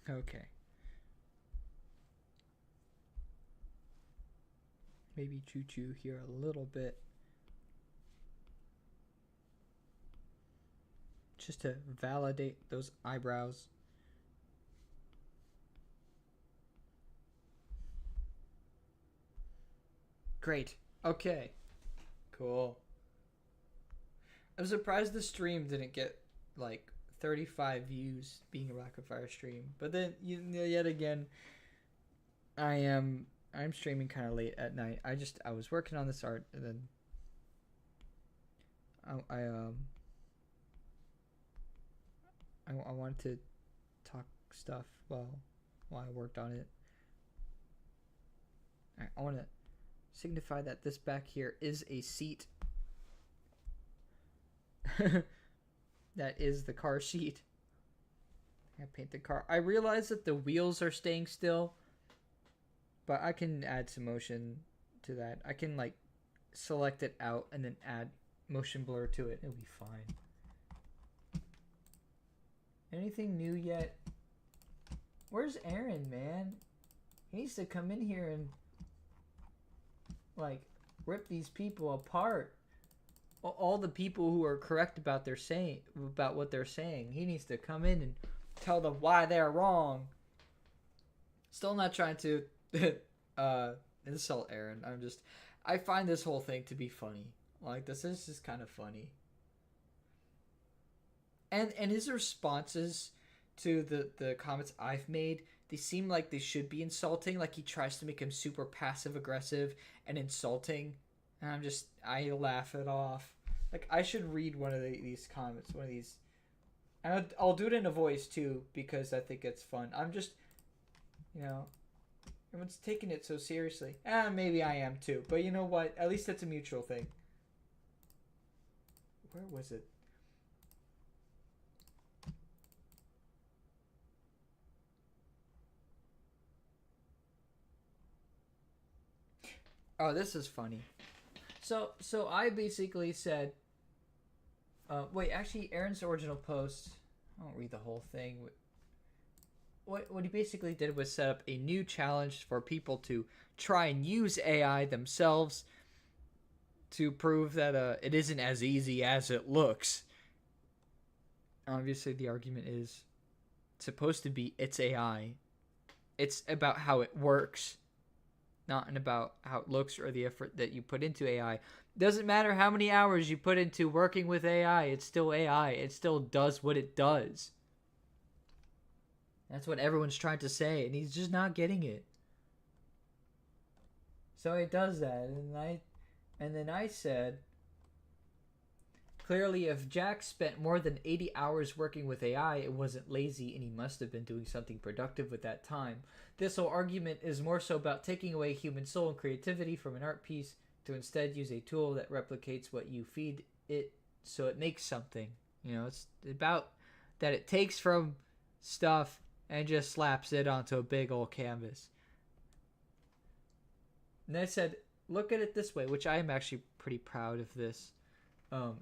Speaker 1: Okay. Maybe Choo Choo here a little bit. Just to validate those eyebrows. Great. Okay. Cool. I'm surprised the stream didn't get like 35 views being a Rock-afire stream. But then yet again, I'm streaming kind of late at night. I was working on this art and then I wanted to talk stuff while I worked on it. I want to signify that this back here is a seat. That is the car seat. I paint the car. I realize that the wheels are staying still, but I can add some motion to that. I can like select it out and then add motion blur to it. It'll be fine. Anything new yet? Where's Aaron, man? He needs to come in here and like rip these people apart. All the people who are correct about what they're saying. He needs to come in and tell them why they're wrong. Still not trying to insult Aaron. I find this whole thing to be funny. Like, this is just kind of funny. And his responses to the comments I've made, they seem like they should be insulting. Like, he tries to make him super passive aggressive and insulting. And I laugh it off. Like, I should read one of these comments, one of these. And I'll do it in a voice too, because I think it's fun. I'm just, everyone's taking it so seriously. Maybe I am too. But you know what? At least it's a mutual thing. Where was it? Oh, this is funny. So I basically said, wait, actually, Aaron's original post, I won't read the whole thing. What he basically did was set up a new challenge for people to try and use AI themselves to prove that it isn't as easy as it looks. Obviously, the argument is supposed to be it's AI. It's about how it works, not about how it looks or the effort that you put into AI. Doesn't matter how many hours you put into working with AI, it's still AI. It still does what it does. That's what everyone's trying to say, and he's just not getting it. So it does that, and then I said, Clearly, if Jack spent more than 80 hours working with AI, it wasn't lazy and he must have been doing something productive with that time. This whole argument is more so about taking away human soul and creativity from an art piece to instead use a tool that replicates what you feed it so it makes something. You know, it's about that it takes from stuff and just slaps it onto a big old canvas. And I said, look at it this way, which I am actually pretty proud of this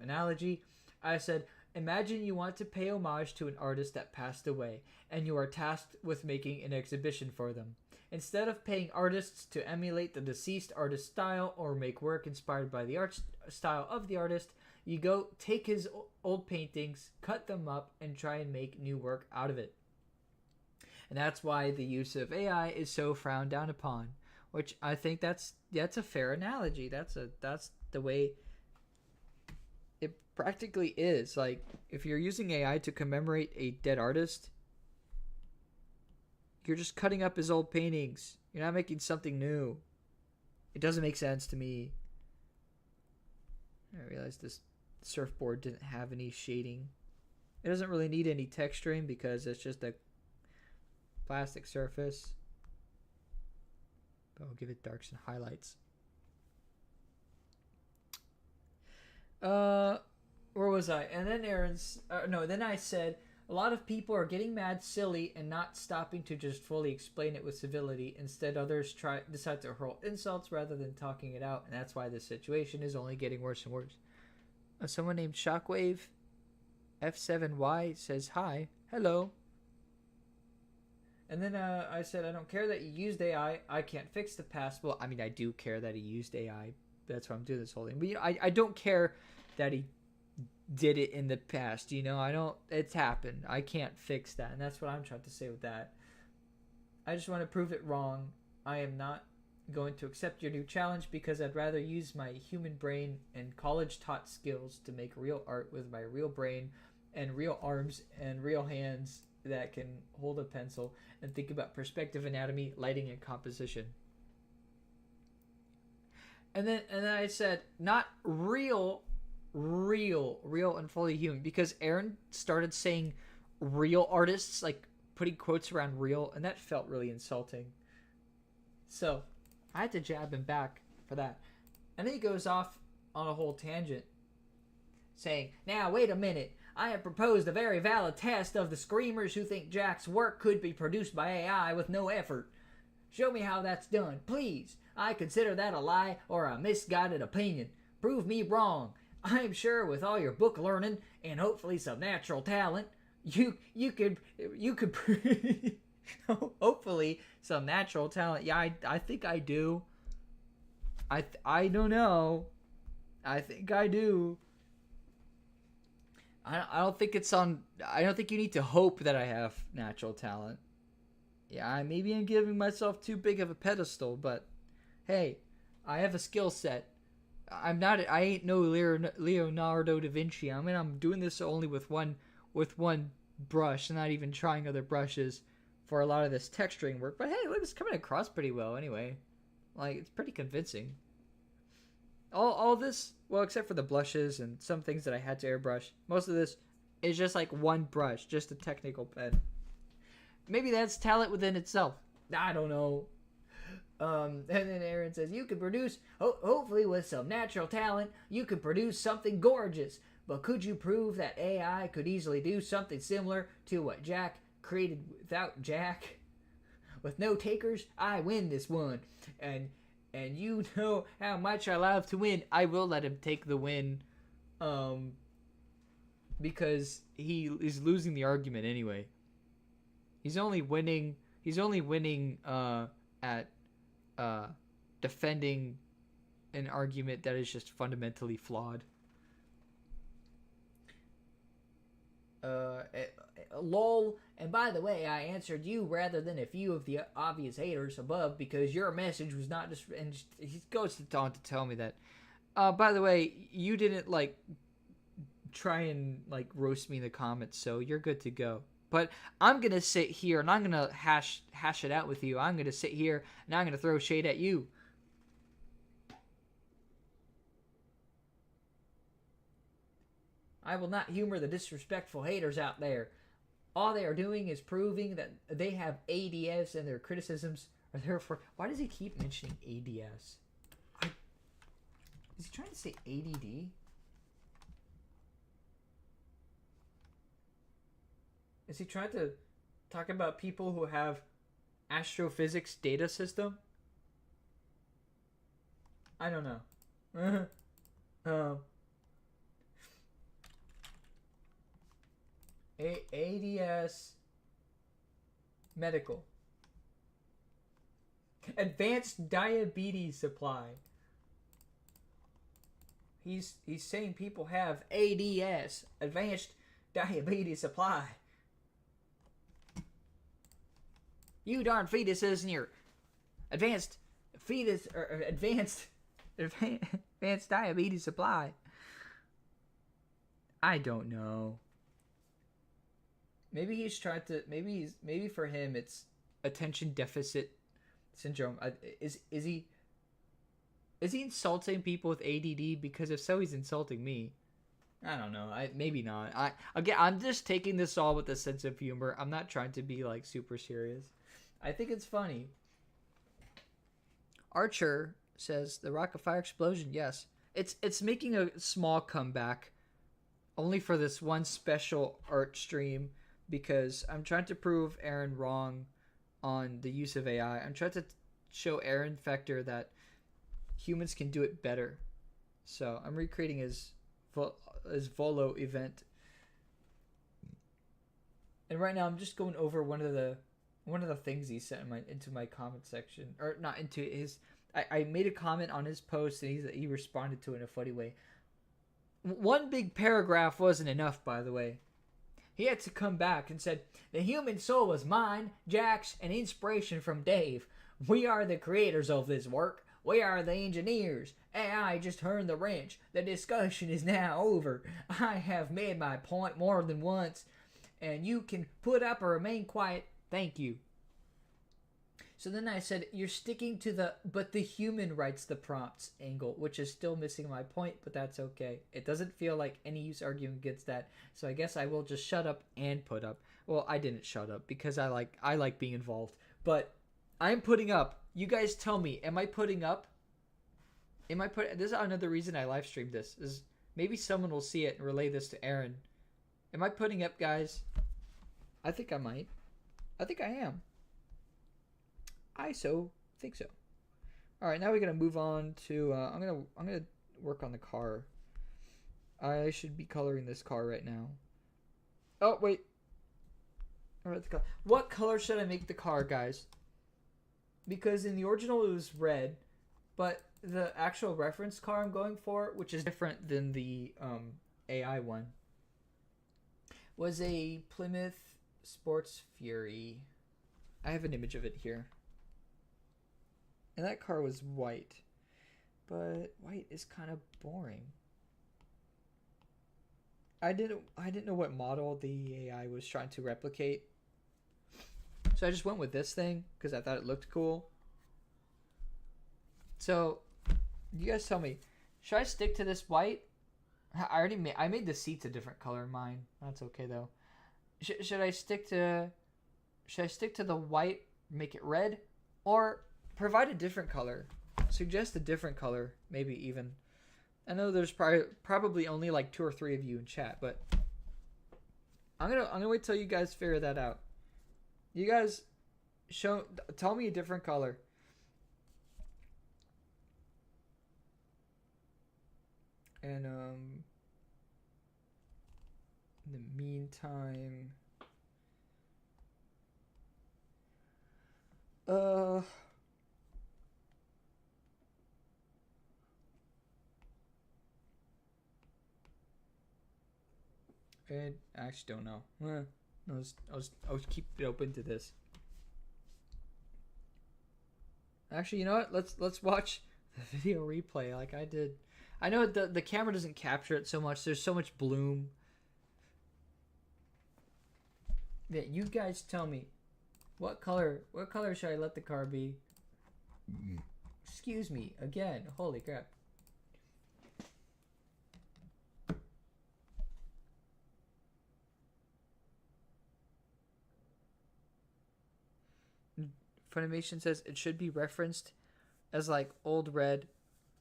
Speaker 1: analogy. I said, imagine you want to pay homage to an artist that passed away, and you are tasked with making an exhibition for them. Instead of paying artists to emulate the deceased artist's style or make work inspired by the art style of the artist, you go take his old paintings, cut them up, and try and make new work out of it. And that's why the use of AI is so frowned down upon, which I think that's a fair analogy. That's the way it practically is. Like, if you're using AI to commemorate a dead artist, you're just cutting up his old paintings. You're not making something new. It doesn't make sense to me. I realized this surfboard didn't have any shading. It doesn't really need any texturing because it's just a plastic surface. But I'll give it darks and highlights. Where was I? And then then I said, a lot of people are getting mad silly and not stopping to just fully explain it with civility. Instead, others decide to hurl insults rather than talking it out, and that's why this situation is only getting worse and worse. Someone named Shockwave F7Y says, hi, hello. And then I said, I don't care that you used AI. I can't fix the past. Well, I mean, I do care that he used AI. That's why I'm doing this whole thing. But, you know, I don't care that he did it in the past. You know, I don't. It's happened. I can't fix that. And that's what I'm trying to say with that. I just want to prove it wrong. I am not going to accept your new challenge because I'd rather use my human brain and college-taught skills to make real art with my real brain and real arms and real hands that can hold a pencil and think about perspective, anatomy, lighting, and composition. And then I said, not real and fully human, because Aaron started saying real artists, like putting quotes around real, and that felt really insulting. So I had to jab him back for that. And then he goes off on a whole tangent saying, now wait a minute, I have proposed a very valid test of the screamers who think Jack's work could be produced by AI with no effort. Show me how that's done, please. I consider that a lie or a misguided opinion. Prove me wrong. I am sure with all your book learning and hopefully some natural talent, you could hopefully some natural talent. Yeah, I think I do. I don't know. I think I do. I don't think it's on. I don't think you need to hope that I have natural talent. Yeah, maybe I'm giving myself too big of a pedestal, but hey, I have a skill set. I ain't no Leonardo da Vinci. I mean, I'm doing this only with one brush, not even trying other brushes for a lot of this texturing work. But hey, look, it's coming across pretty well anyway. Like, it's pretty convincing. All this, well, except for the blushes and some things that I had to airbrush, most of this is just like one brush, just a technical pen. Maybe that's talent within itself. I don't know. And then Aaron says, you could produce, hopefully with some natural talent, you could produce something gorgeous. But could you prove that AI could easily do something similar to what Jack created without Jack? With no takers, I win this one. And you know how much I love to win. I will let him take the win. Because he is losing the argument anyway. He's only winning at defending an argument that is just fundamentally flawed. Lol. And by the way, I answered you rather than a few of the obvious haters above because your message was not just. And he goes on to tell me that. By the way, you didn't like try and like roast me in the comments, so you're good to go. But I'm gonna sit here and I'm gonna hash it out with you. I'm gonna sit here and I'm gonna throw shade at you. I will not humor the disrespectful haters out there. All they are doing is proving that they have ADS and their criticisms are therefore. Why does he keep mentioning ADS? Is he trying to say ADD? Is he trying to talk about people who have astrophysics data system? I don't know. ADS medical. Advanced diabetes supply. He's saying people have ADS, advanced diabetes supply. You darn fetuses in your advanced fetus or advanced diabetes supply. I don't know. Maybe he's trying to. Maybe for him it's attention deficit syndrome. Is he insulting people with ADD? Because if so, he's insulting me. I don't know. Maybe not. I'm just taking this all with a sense of humor. I'm not trying to be like super serious. I think it's funny. Archer says the Rock-afire explosion. Yes, it's making a small comeback, only for this one special art stream, because I'm trying to prove Aaron wrong on the use of AI. I'm trying to show Aaron Fector that humans can do it better. So I'm recreating his Volo event, and right now I'm just going over one of the things he sent into my comment section, or not into his. I made a comment on his post, and he responded to it in a funny way. One big paragraph wasn't enough, by the way. He had to come back and said, "The human soul was mine, Jack's, and inspiration from Dave. We are the creators of this work. We are the engineers. AI just turned the wrench. The discussion is now over. I have made my point more than once, and you can put up or remain quiet. Thank you." So then I said, you're sticking to but the human writes the prompts angle, which is still missing my point, but that's okay. It doesn't feel like any use arguing against that, so I guess I will just shut up and put up. Well, I didn't shut up because I like being involved, but I'm putting up. You guys tell me, am I putting up? This is another reason I live streamed this, is maybe someone will see it and relay this to Aaron. Am I putting up, guys? I think I might. I think I am. I think so. All right, now we're gonna move on to. I'm gonna work on the car. I should be coloring this car right now. Oh wait. All right, what color should I make the car, guys? Because in the original it was red, but the actual reference car I'm going for, which is different than the AI one, was a Plymouth Sports Fury. I have an image of it here. And that car was white. But white is kind of boring. I didn't know what model the AI was trying to replicate. So I just went with this thing because I thought it looked cool. So you guys tell me, should I stick to this white? I made the seats a different color in mine. That's okay though. Should I stick to the white, make it red, or provide a different color? Suggest a different color, maybe even. I know there's probably only like 2 or 3 of you in chat, but I'm gonna wait till you guys figure that out. You guys tell me a different color. And in the meantime, and I actually don't know. I'll keep it open to this. Actually, you know what? Let's watch the video replay like I did. I know the camera doesn't capture it so much. There's so much bloom. Yeah, you guys tell me, what color should I let the car be? Excuse me again. Holy crap. Funimation says it should be referenced as like old red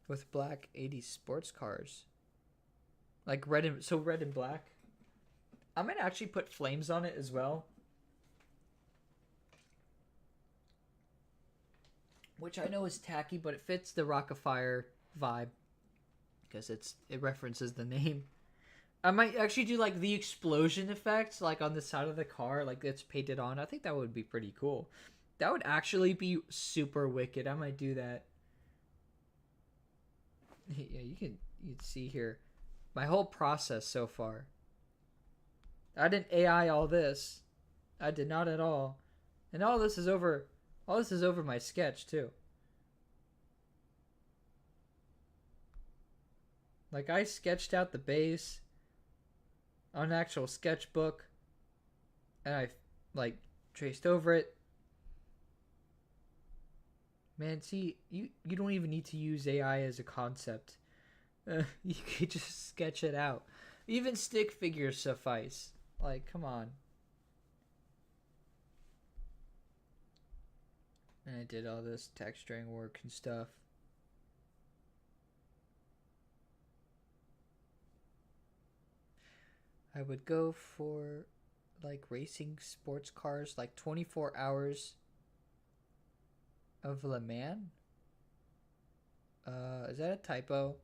Speaker 1: with black 80s sports cars. Like red and black. I'm gonna actually put flames on it as well. Which I know is tacky, but it fits the Rock-afire vibe. Because it references the name. I might actually do like the explosion effects like on the side of the car, like it's painted on. I think that would be pretty cool. That would actually be super wicked. I might do that. Yeah, you'd see here my whole process so far. I didn't AI all this. I did not at all. And all this is over my sketch too. Like I sketched out the base on an actual sketchbook and I like traced over it. Man, see, you don't even need to use AI as a concept. You could just sketch it out. Even stick figures suffice. Like, come on. And I did all this texturing work and stuff. I would go for like racing sports cars, like 24 hours of Le Mans. Is that a typo?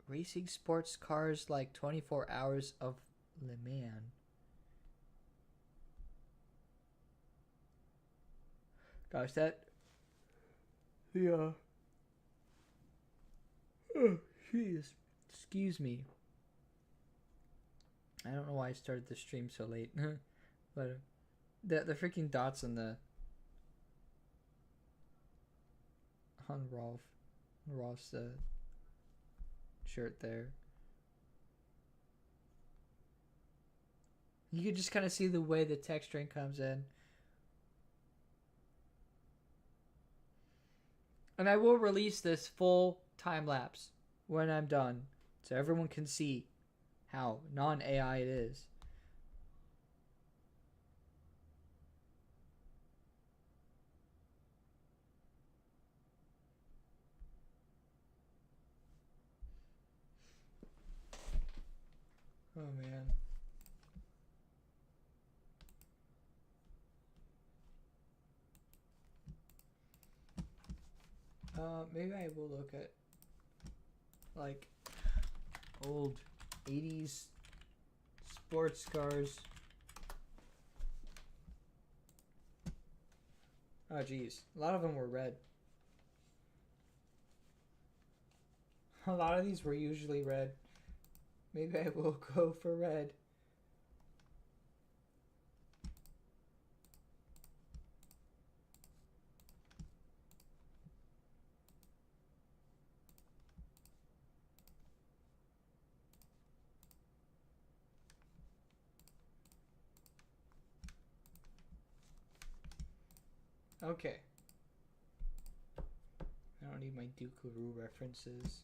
Speaker 1: Racing sports cars, like 24 hours of Le Mans. Gosh, that... Yeah. Oh, jeez. Excuse me. I don't know why I started the stream so late. But the freaking dots on the... on Rolf's shirt there. You can just kind of see the way the texturing comes in. And I will release this full time lapse when I'm done, so everyone can see how non-AI it is. Oh man. Maybe I will look at like old 80s sports cars. Oh geez, a lot of them were red. A lot of these were usually red. Maybe I will go for red. Okay. I don't need my Dukaroo references.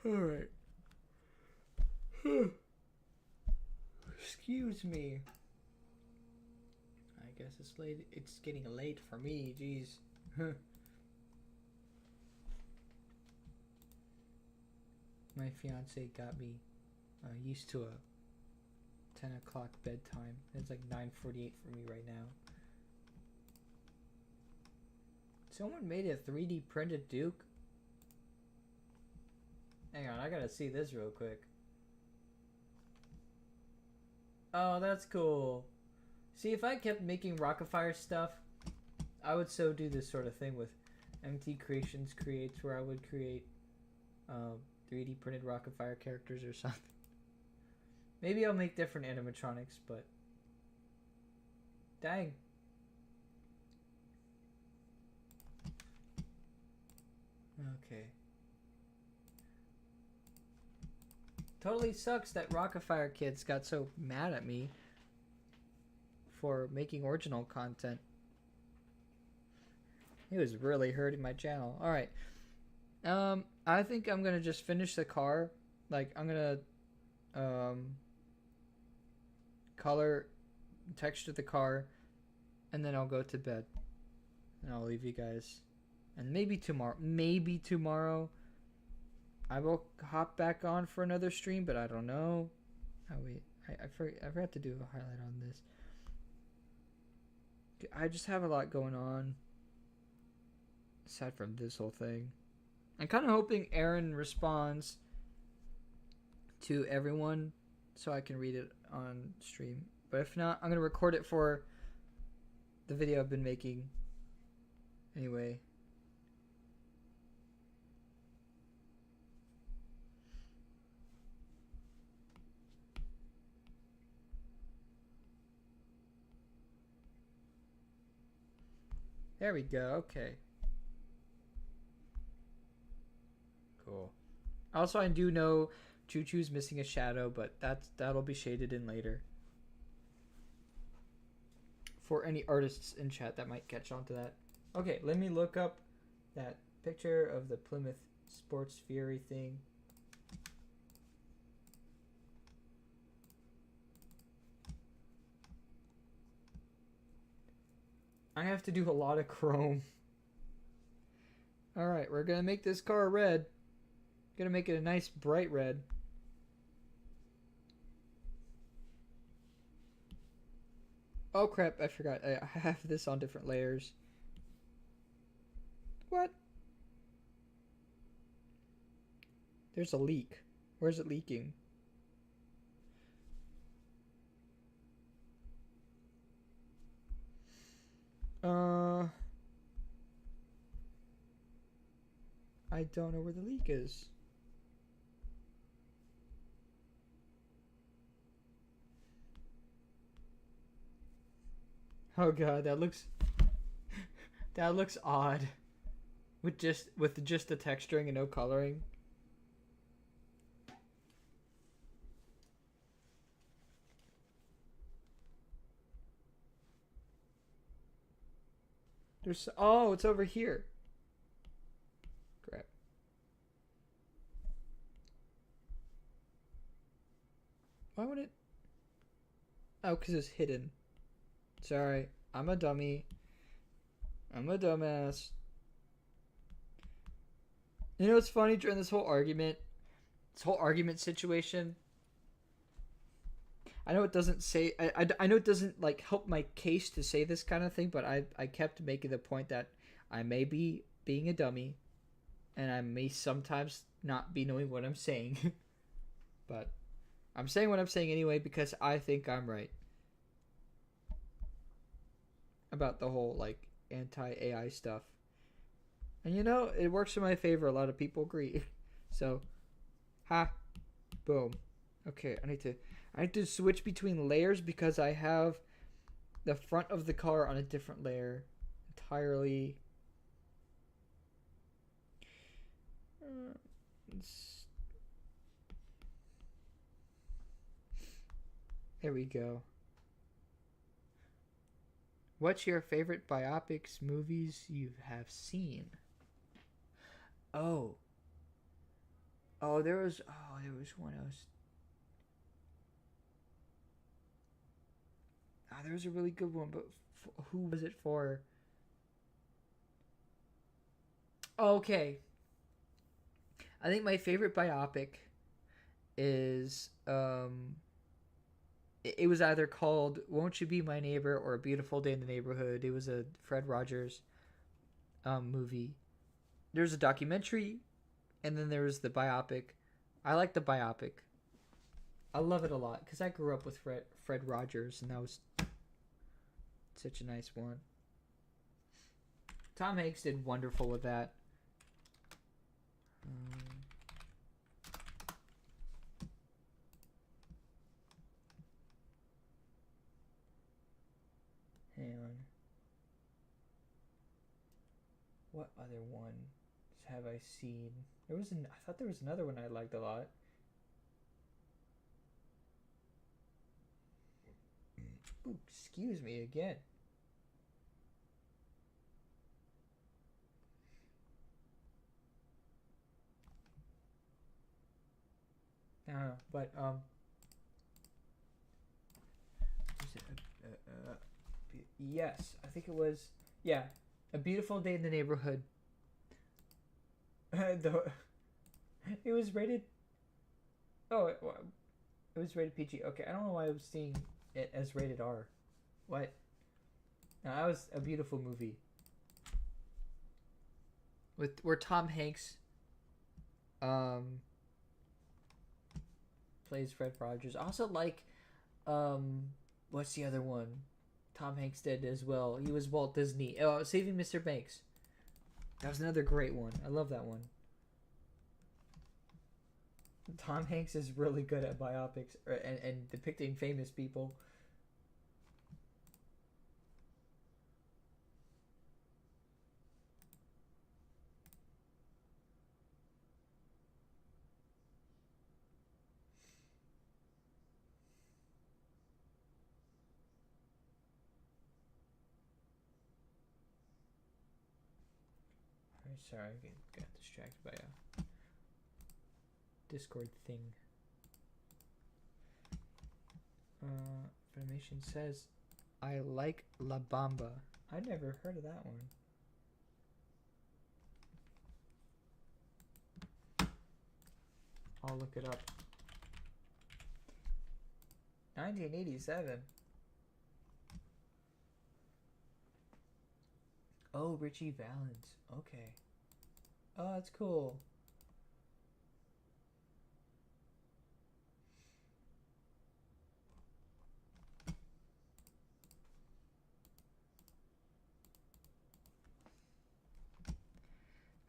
Speaker 1: Alright. Excuse me. I guess it's late. It's getting late for me. Jeez. My fiance got me used to a 10 o'clock bedtime. It's like 9:48 for me right now. Someone made a 3D printed Duke. Hang on, I gotta see this real quick. Oh, that's cool. See, if I kept making Rock-afire stuff, I would so do this sort of thing with MT Creations Creates, where I would create 3D printed Rock-afire characters or something. Maybe I'll make different animatronics, but... Dang. Okay. Totally sucks that Rock-afire kids got so mad at me for making original content. He was really hurting my channel. All right. I think I'm gonna just finish the car. Like I'm gonna color texture the car, and then I'll go to bed. And I'll leave you guys. And maybe tomorrow, I will hop back on for another stream, but I don't know. Oh wait, I forgot to do a highlight on this. I just have a lot going on. Aside from this whole thing. I'm kind of hoping Aaron responds to everyone so I can read it on stream. But if not, I'm going to record it for the video I've been making. Anyway. There we go. Okay. Cool. Also, I do know Choo Choo's missing a shadow, but that'll be shaded in later. For any artists in chat that might catch on to that. Okay, let me look up that picture of the Plymouth Sports Fury thing. I have to do a lot of chrome. Alright, we're gonna make this car red. Gonna make it a nice bright red. Oh crap, I forgot. I have this on different layers. What? There's a leak. Where's it leaking? I don't know where the leak is. Oh god, that looks odd. With just the texturing and no coloring. Oh, it's over here. Crap. Why would it? Oh, because it's hidden. Sorry, I'm a dummy. I'm a dumbass. You know what's funny during this whole argument situation? I know it doesn't say. I know it doesn't like help my case to say this kind of thing, but I kept making the point that I may be being a dummy, and I may sometimes not be knowing what I'm saying, but I'm saying what I'm saying anyway because I think I'm right about the whole like anti-AI stuff. And you know, it works in my favor. A lot of people agree. So, boom. Okay, I need to switch between layers because I have the front of the car on a different layer entirely. There we go. What's your favorite biopics movies you have seen? Oh, there was one I was. There was a really good one, but who was it for? Okay, I think my favorite biopic is it was either called "Won't You Be My Neighbor" or "A Beautiful Day in the Neighborhood." It was a Fred Rogers movie. There's a documentary, and then there was the biopic. I like the biopic. I love it a lot because I grew up with Fred Rogers, and that was such a nice one. Tom Hanks did wonderful with that. Hang on. What other ones have I seen? I thought there was another one I liked a lot. Ooh, excuse me again. I don't know, but yes, I think it was, yeah, A Beautiful Day in the Neighborhood. It was rated. Oh, it was rated PG. Okay, I don't know why I was seeing it as rated R. What? No, that was a beautiful movie. With where Tom Hanks plays Fred Rogers. I also like what's the other one? Tom Hanks did as well. He was Walt Disney. Oh, Saving Mr. Banks. That was another great one. I love that one. Tom Hanks is really good at biopics and depicting famous people. Sorry, I got distracted by a Discord thing. Information says, I like La Bamba. I never heard of that one. I'll look it up. 1987. Oh, Richie Valens. Okay. Oh, that's cool.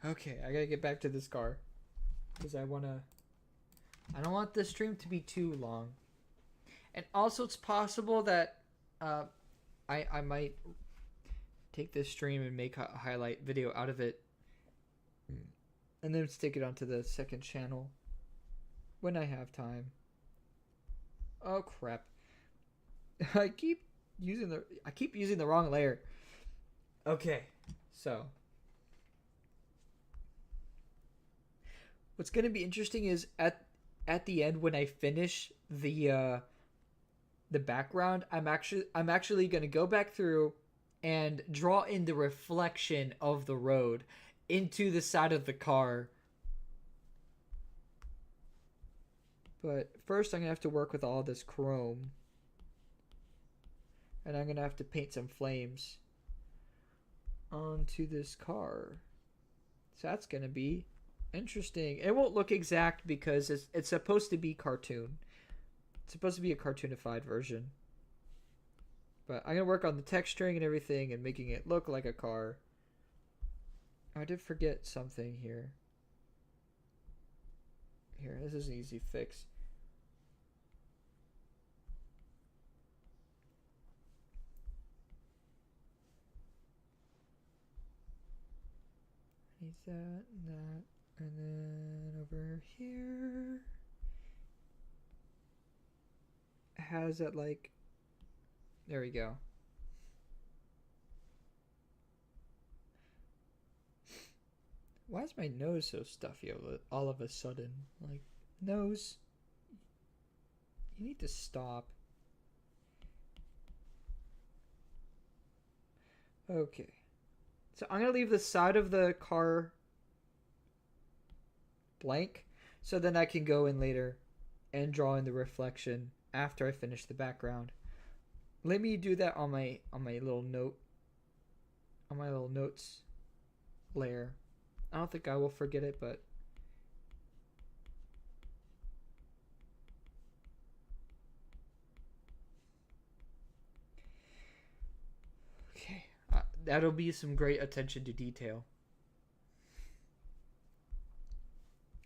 Speaker 1: Okay, I gotta get back to this car. Because I don't want the stream to be too long. And also, it's possible that I might take this stream and make a highlight video out of it. And then stick it onto the second channel when I have time. Oh crap. I keep using the wrong layer. Okay. So what's going to be interesting is at the end when I finish the background, I'm actually going to go back through and draw in the reflection of the road into the side of the car. But first I'm going to have to work with all this chrome. And I'm going to have to paint some flames onto this car. So that's going to be interesting. It won't look exact because it's supposed to be cartoon. It's supposed to be a cartoonified version. But I'm going to work on the texturing and everything and making it look like a car. I did forget something here. Here, this is an easy fix. Need that, and then over here has it like, there we go. Why is my nose so stuffy all of a sudden? Like, nose, you need to stop. Okay. So I'm going to leave the side of the car blank so then I can go in later and draw in the reflection after I finish the background. Let me do that on my little notes layer. I don't think I will forget it, but okay, that'll be some great attention to detail.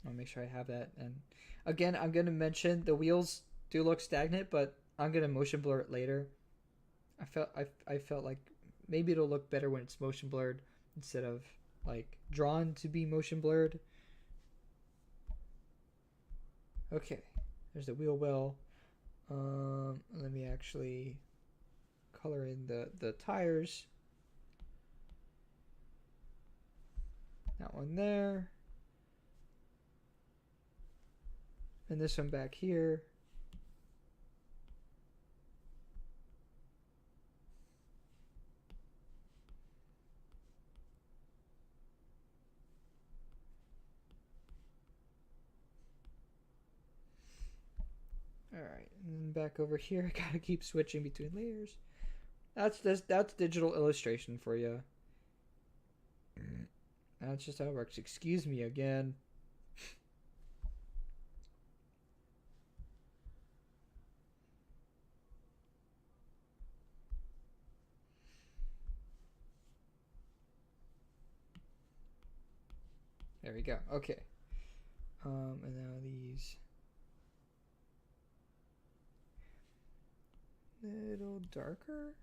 Speaker 1: I'll make sure I have that. And again, I'm going to mention the wheels do look stagnant, but I'm going to motion blur it later. I felt like maybe it'll look better when it's motion blurred instead of like drawn to be motion blurred. Okay, there's the wheel well. Let me actually color in the tires. That one there. And this one back here. Alright, and then back over here, I gotta keep switching between layers. That's digital illustration for you. That's just how it works. Excuse me again. There we go. Okay. And now these little darker,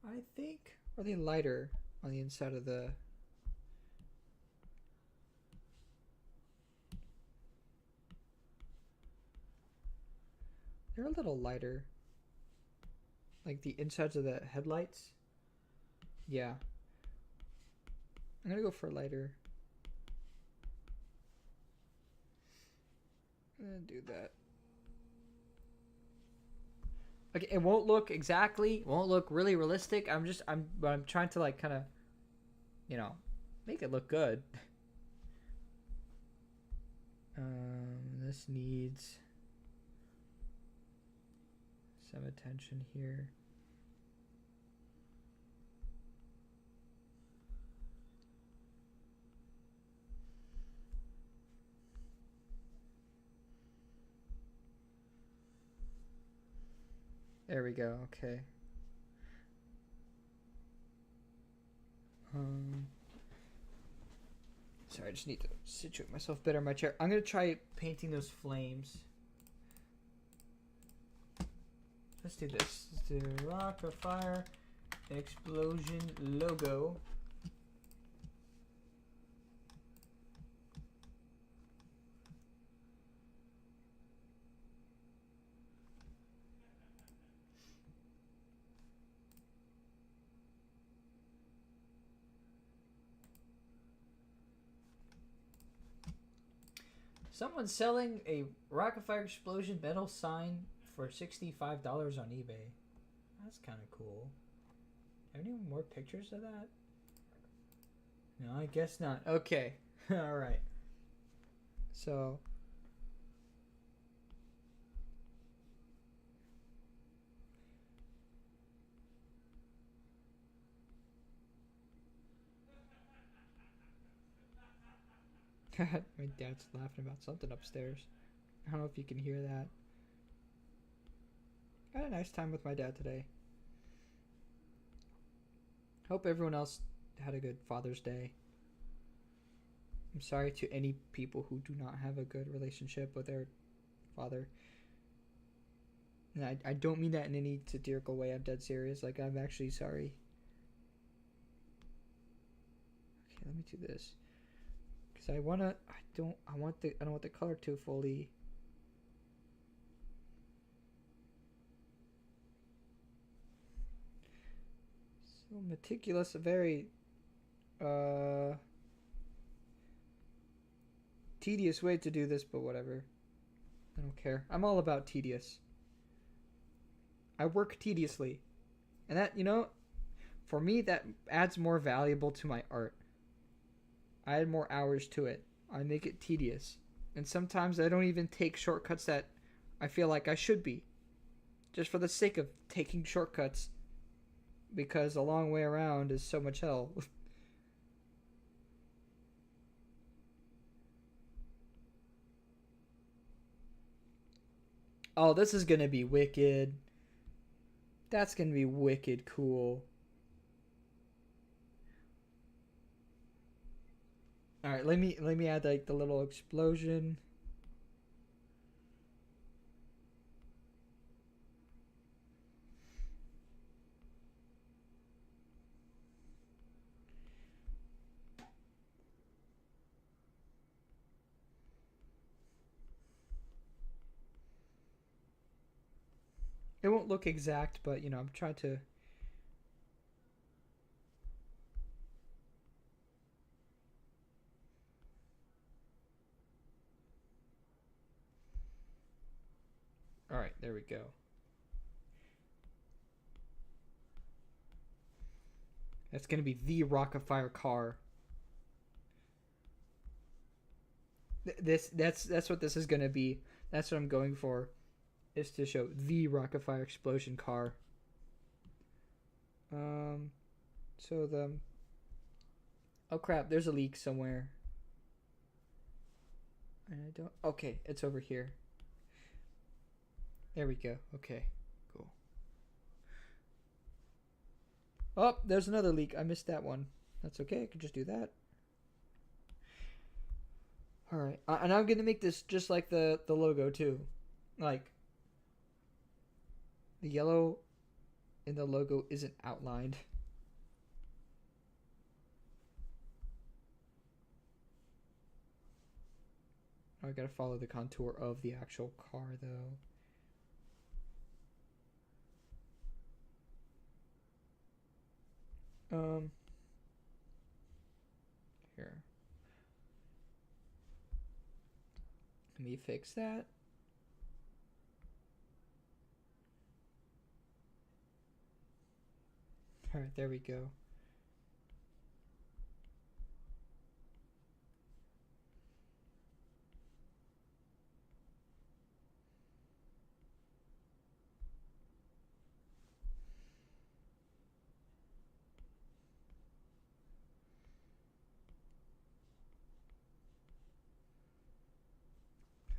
Speaker 1: I think, or are they lighter on the inside of the? They're a little lighter. Like the insides of the headlights. Yeah. I'm gonna go for lighter. And do that. Okay, it won't look exactly, won't look really realistic. I'm trying to like kind of, you know, make it look good. This needs some attention here. There we go. Okay. Sorry, I just need to situate myself better in my chair. I'm gonna try painting those flames. Let's do this. Let's do Rock-afire explosion logo. Someone's selling a Rock-afire explosion metal sign for $65 on eBay. That's kind of cool. Have any more pictures of that? No, I guess not. Okay. All right. So. My dad's laughing about something upstairs. I don't know if you can hear that. I had a nice time with my dad today. Hope everyone else had a good Father's Day. I'm sorry to any people who do not have a good relationship with their father. And I don't mean that in any satirical way. I'm dead serious. Like, I'm actually sorry. Okay, let me do this. Because I don't want the color to fully. So meticulous, a very tedious way to do this, but whatever. I don't care. I'm all about tedious. I work tediously. And that, for me, that adds more valuable to my art. I add more hours to it. I make it tedious. And sometimes I don't even take shortcuts that I feel like I should be. Just for the sake of taking shortcuts. Because a long way around is so much hell. Oh, this is gonna be wicked. That's gonna be wicked cool. All right, let me add like the little explosion. It won't look exact, but I'm trying to. There we go. That's gonna be the Rock-afire car. That's what this is gonna be. That's what I'm going for, is to show the Rock-afire explosion car. So the oh crap, there's a leak somewhere. And I don't. Okay, it's over here. There we go. Okay, cool. Oh, there's another leak. I missed that one. That's okay. I can just do that. All right, and I'm gonna make this just like the logo too, like the yellow in the logo isn't outlined. I gotta follow the contour of the actual car though. Here. Let me fix that. All right, there we go.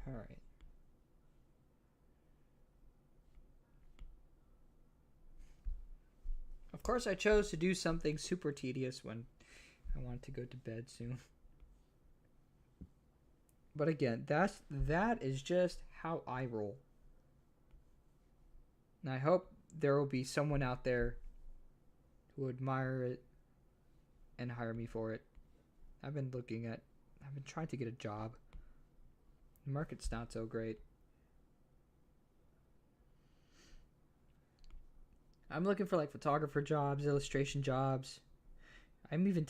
Speaker 1: All right. Of course, I chose to do something super tedious when I wanted to go to bed soon. But again, that is just how I roll. And I hope there will be someone out there who admire it and hire me for it. I've been trying to get a job. The market's not so great. I'm looking for like photographer jobs, illustration jobs. I'm even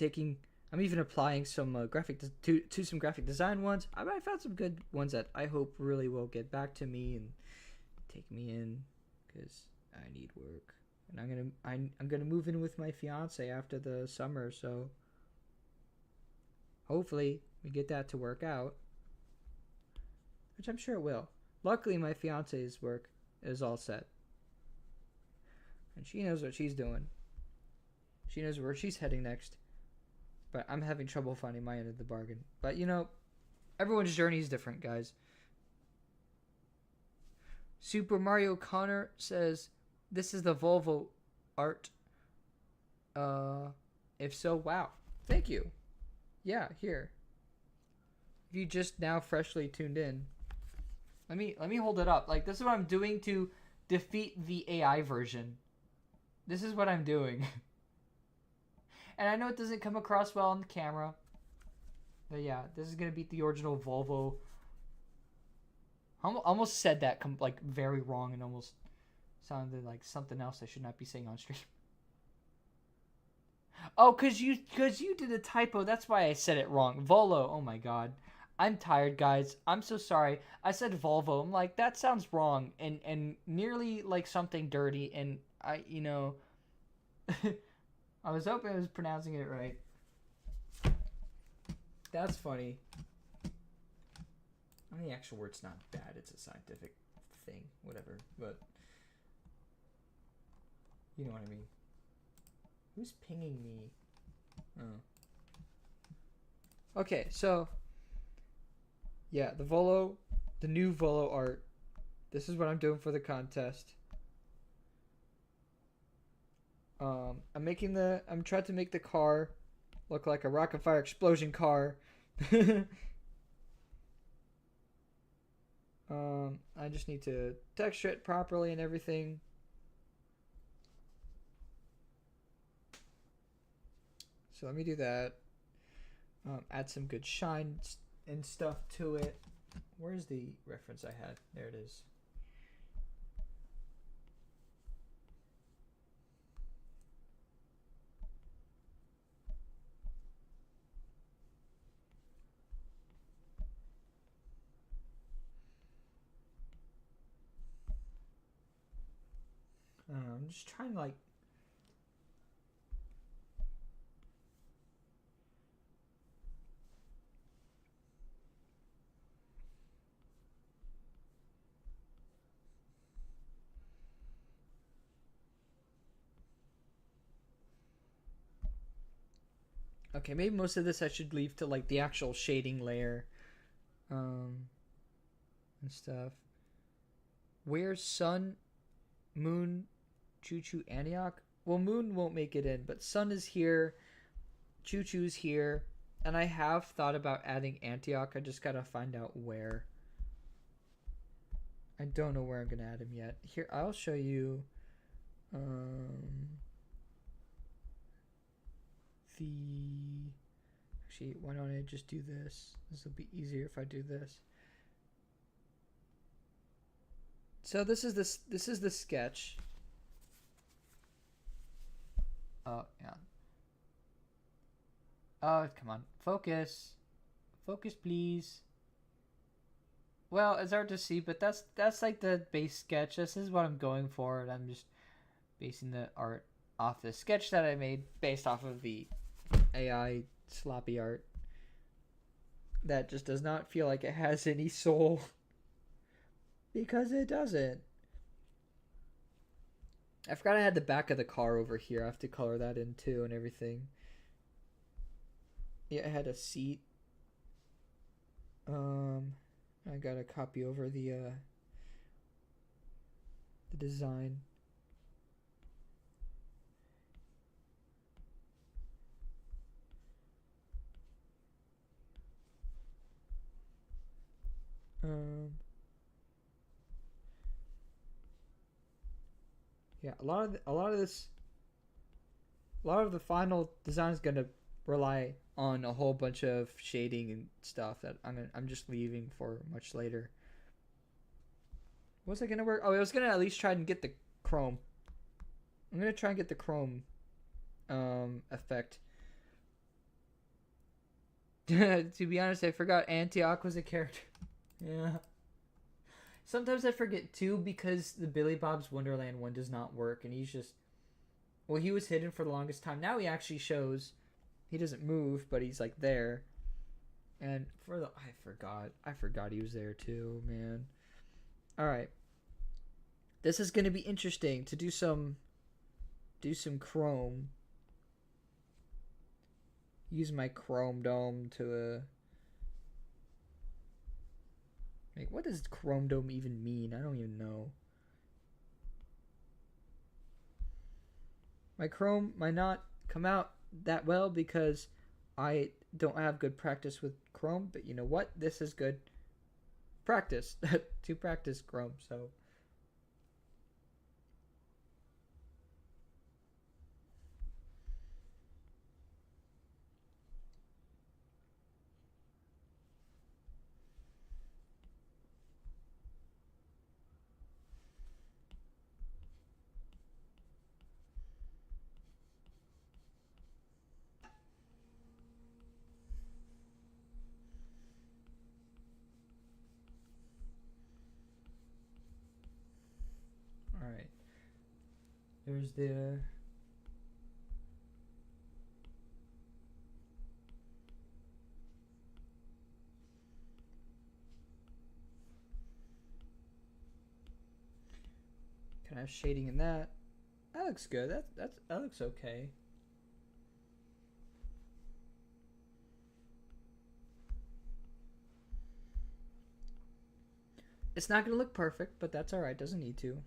Speaker 1: applying some to some graphic design ones. I found some good ones that I hope really will get back to me and take me in, because I need work. And I'm gonna move in with my fiance after the summer, so hopefully we get that to work out, which I'm sure it will. Luckily, my fiance's work is all set, and she knows what she's doing. She knows where she's heading next. But I'm having trouble finding my end of the bargain. But you know, everyone's journey is different, guys. Super Mario Connor says, "This is the Volvo art." If so, wow, thank you. Yeah, here. If you just now freshly tuned in, let me hold it up. Like, this is what I'm doing to defeat the AI version. This is what I'm doing. And I know it doesn't come across well on the camera, but yeah, this is gonna beat the original Volvo. I almost said that like very wrong and almost sounded like something else I should not be saying on stream. Oh, cause you did a typo. That's why I said it wrong. Volo. Oh my god, I'm tired, guys. I'm so sorry. I said Volvo. I'm like, that sounds wrong and nearly like something dirty. And I I was hoping I was pronouncing it right. That's funny. I mean, the actual word's not bad. It's a scientific thing, whatever. But you know what I mean. Who's pinging me? Oh. Okay, so yeah, the new Volo art. This is what I'm doing for the contest. I'm trying to make the car look like a Rock-afire explosion car. I just need to texture it properly and everything. So let me do that. Add some good shine and stuff to it. Where's the reference I had? There it is. I'm just trying to like. Okay, maybe most of this I should leave to like the actual shading layer, and stuff. Where's Sun, Moon, Choo Choo, Antioch? Well, Moon won't make it in, but Sun is here, Choo Choo's here, and I have thought about adding Antioch. I just gotta find out where. I don't know where I'm gonna add him yet. Here, I'll show you. The actually, why don't I just do this? This will be easier if I do this. So this is the sketch. Oh yeah. Oh come on, focus, focus please. Well, it's hard to see, but that's like the base sketch. This is what I'm going for, and I'm just basing the art off the sketch that I made based off of the AI sloppy art that just does not feel like it has any soul because it doesn't. I forgot I had the back of the car over here. I have to color that in too and everything. Yeah, I had a seat. I gotta copy over the design. Yeah, a lot of the final design is gonna rely on a whole bunch of shading and stuff that I'm just leaving for much later. Was it gonna work? Oh, I was gonna at least try and get the chrome. I'm gonna try and get the chrome effect. To be honest, I forgot Antioch was a character. Yeah. Sometimes I forget too because the Billy Bob's Wonderland one does not work, and he's just, well, he was hidden for the longest time. Now he actually shows. He doesn't move, but he's like there. And for the I forgot he was there too, man. All right. This is going to be interesting to do some chrome. Use my chrome dome to like, what does chrome dome even mean? I don't even know. My chrome might not come out that well because I don't have good practice with chrome, but you know what? This is good practice to practice chrome, so all right. There's the kind of shading in that. That looks good. That looks okay. It's not gonna look perfect, but that's all right. Doesn't need to.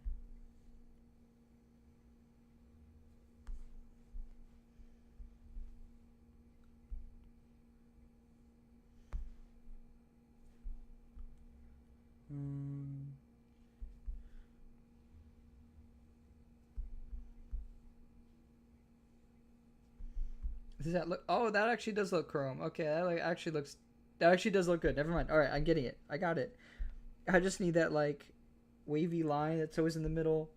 Speaker 1: Does that look? Oh, that actually does look chrome. Okay, that like actually looks. That actually does look good. Never mind. All right, I'm getting it. I got it. I just need that like wavy line that's always in the middle.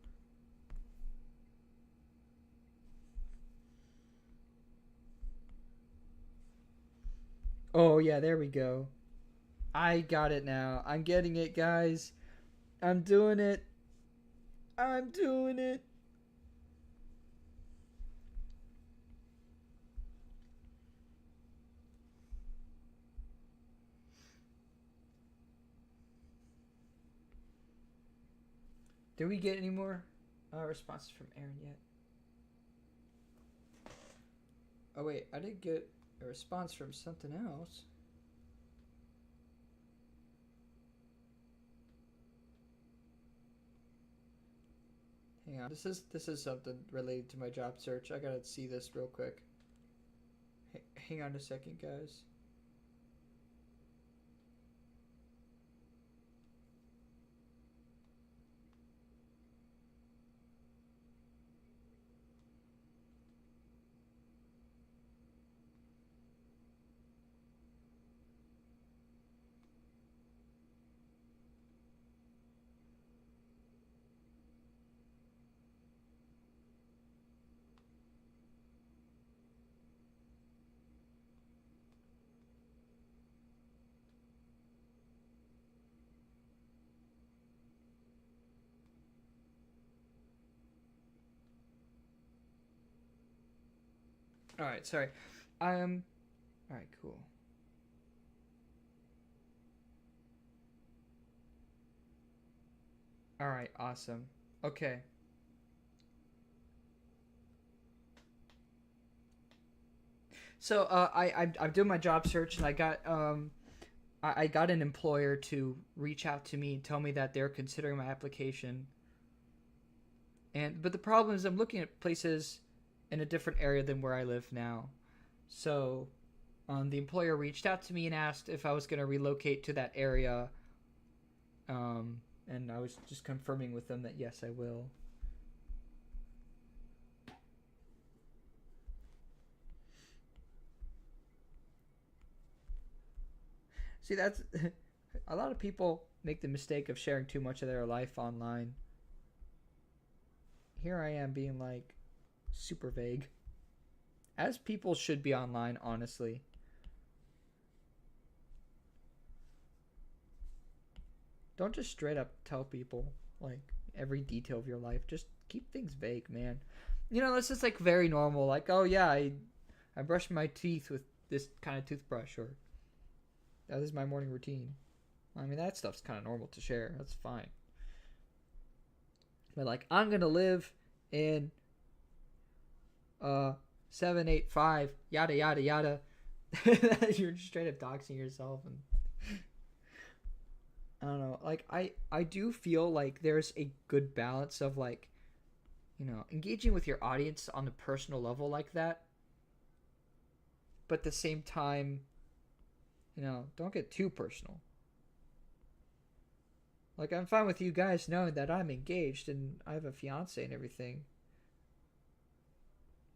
Speaker 1: Oh yeah, there we go. I got it now. I'm getting it, guys. I'm doing it. I'm doing it. Did we get any more responses from Aaron yet? Oh wait, I did get a response from something else. Hang on, this is something related to my job search. I gotta see this real quick. Hang on a second, guys. All right, sorry. All right, cool. All right, awesome. Okay. So I'm doing my job search, and I got an employer to reach out to me and tell me that they're considering my application. But the problem is I'm looking at places in a different area than where I live now. So the employer reached out to me and asked if I was going to relocate to that area. And I was just confirming with them that yes, I will. See, that's a lot of people make the mistake of sharing too much of their life online. Here I am being like super vague. As people should be online, honestly. Don't just straight up tell people like every detail of your life. Just keep things vague, man. You know, this is like very normal. Like, oh yeah, I brush my teeth with this kind of toothbrush, or that is my morning routine. I mean, that stuff's kind of normal to share. That's fine. But like, I'm gonna live in 785 yada yada yada. You're straight up doxing yourself, and I don't know. Like, I do feel like there's a good balance of like, you know, engaging with your audience on a personal level like that, but at the same time, you know, don't get too personal. Like, I'm fine with you guys knowing that I'm engaged and I have a fiance and everything.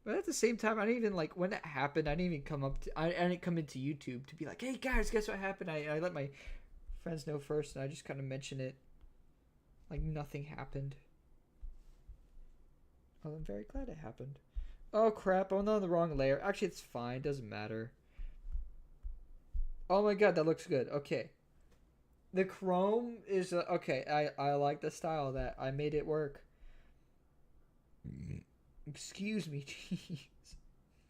Speaker 1: But at the same time, I didn't even, like, when that happened, I didn't even come up to, I didn't come into YouTube to be like, hey guys, guess what happened? I let my friends know first, and I just kind of mention it like nothing happened. Oh, I'm very glad it happened. Oh crap, I'm on the wrong layer. Actually, it's fine, doesn't matter. Oh my god, that looks good. Okay. The chrome is okay. I like the style of that. I made it work. Excuse me, jeez.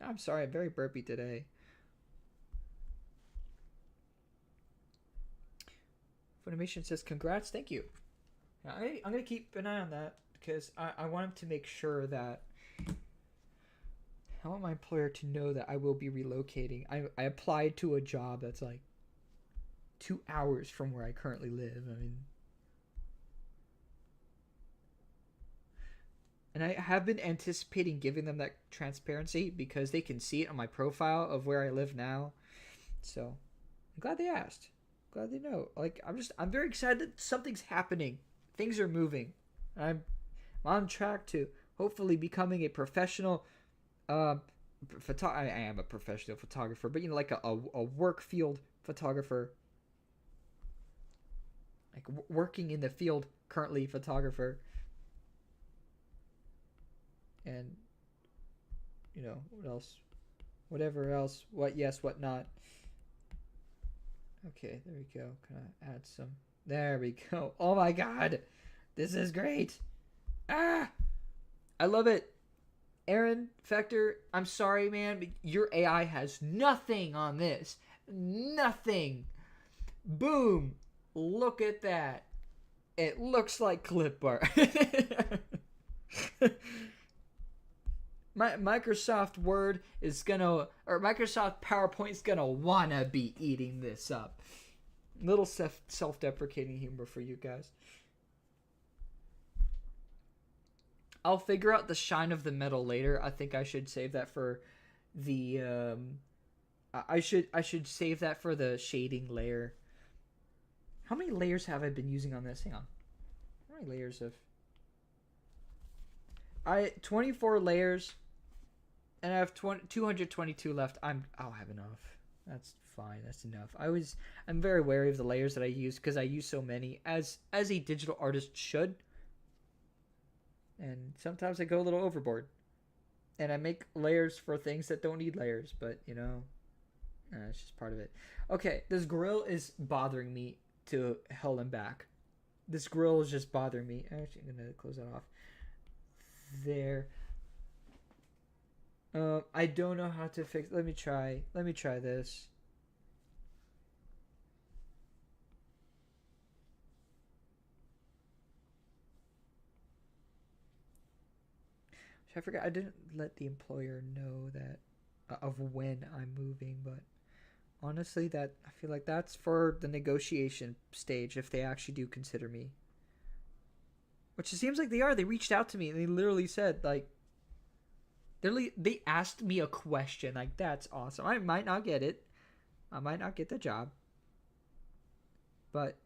Speaker 1: I'm sorry, I'm very burpy today. Funimation says congrats, thank you. I'm gonna keep an eye on that because I want him to make sure that I want my employer to know that I will be relocating. I applied to a job that's like 2 hours from where I currently live. I mean, and I have been anticipating giving them that transparency because they can see it on my profile of where I live now. So I'm glad they asked. Glad they know. Like, I'm very excited that something's happening. Things are moving. I'm on track to hopefully becoming a professional I am a professional photographer, but you know, like a work field photographer, like working in the field currently photographer, and you know what else, whatever else, what yes, what not. Okay, there we go. Can I add some? There we go. Oh my god, this is great. I love it. Aaron Fector, I'm sorry, man, but your AI has nothing on this. Nothing. Boom. Look at that. It looks like clip art. Microsoft Word is gonna, or Microsoft PowerPoint is gonna wanna be eating this up. Little self-deprecating humor for you guys. I'll figure out the shine of the metal later. I think I should save that for the I should save that for the shading layer. How many layers have I been using on this? Hang on. How many layers of 24 layers, and I have 222 left. I'll have enough. That's fine. That's enough. I'm very wary of the layers that I use because I use so many as a digital artist should. And sometimes I go a little overboard. And I make layers for things that don't need layers, but it's just part of it. Okay, this grill is bothering me to hell and back. This grill is just bothering me. Actually, I'm gonna close that off. There. I don't know how to fix. Let me try this. I forgot. I didn't let the employer know that of when I'm moving, but honestly, I feel like that's for the negotiation stage if they actually do consider me. Which it seems like they are. They reached out to me and they literally said, like, they asked me a question. Like, that's awesome. I might not get it. I might not get the job. But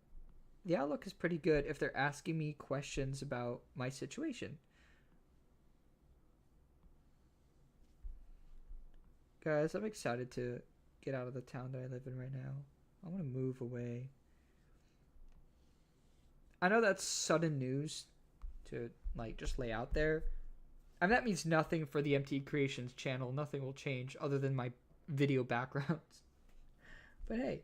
Speaker 1: the outlook is pretty good if they're asking me questions about my situation. Guys, I'm excited to get out of the town that I live in right now. I want to move away. I know that's sudden news to just lay out there. And that means nothing for the MT Creations channel. Nothing will change other than my video backgrounds. But hey.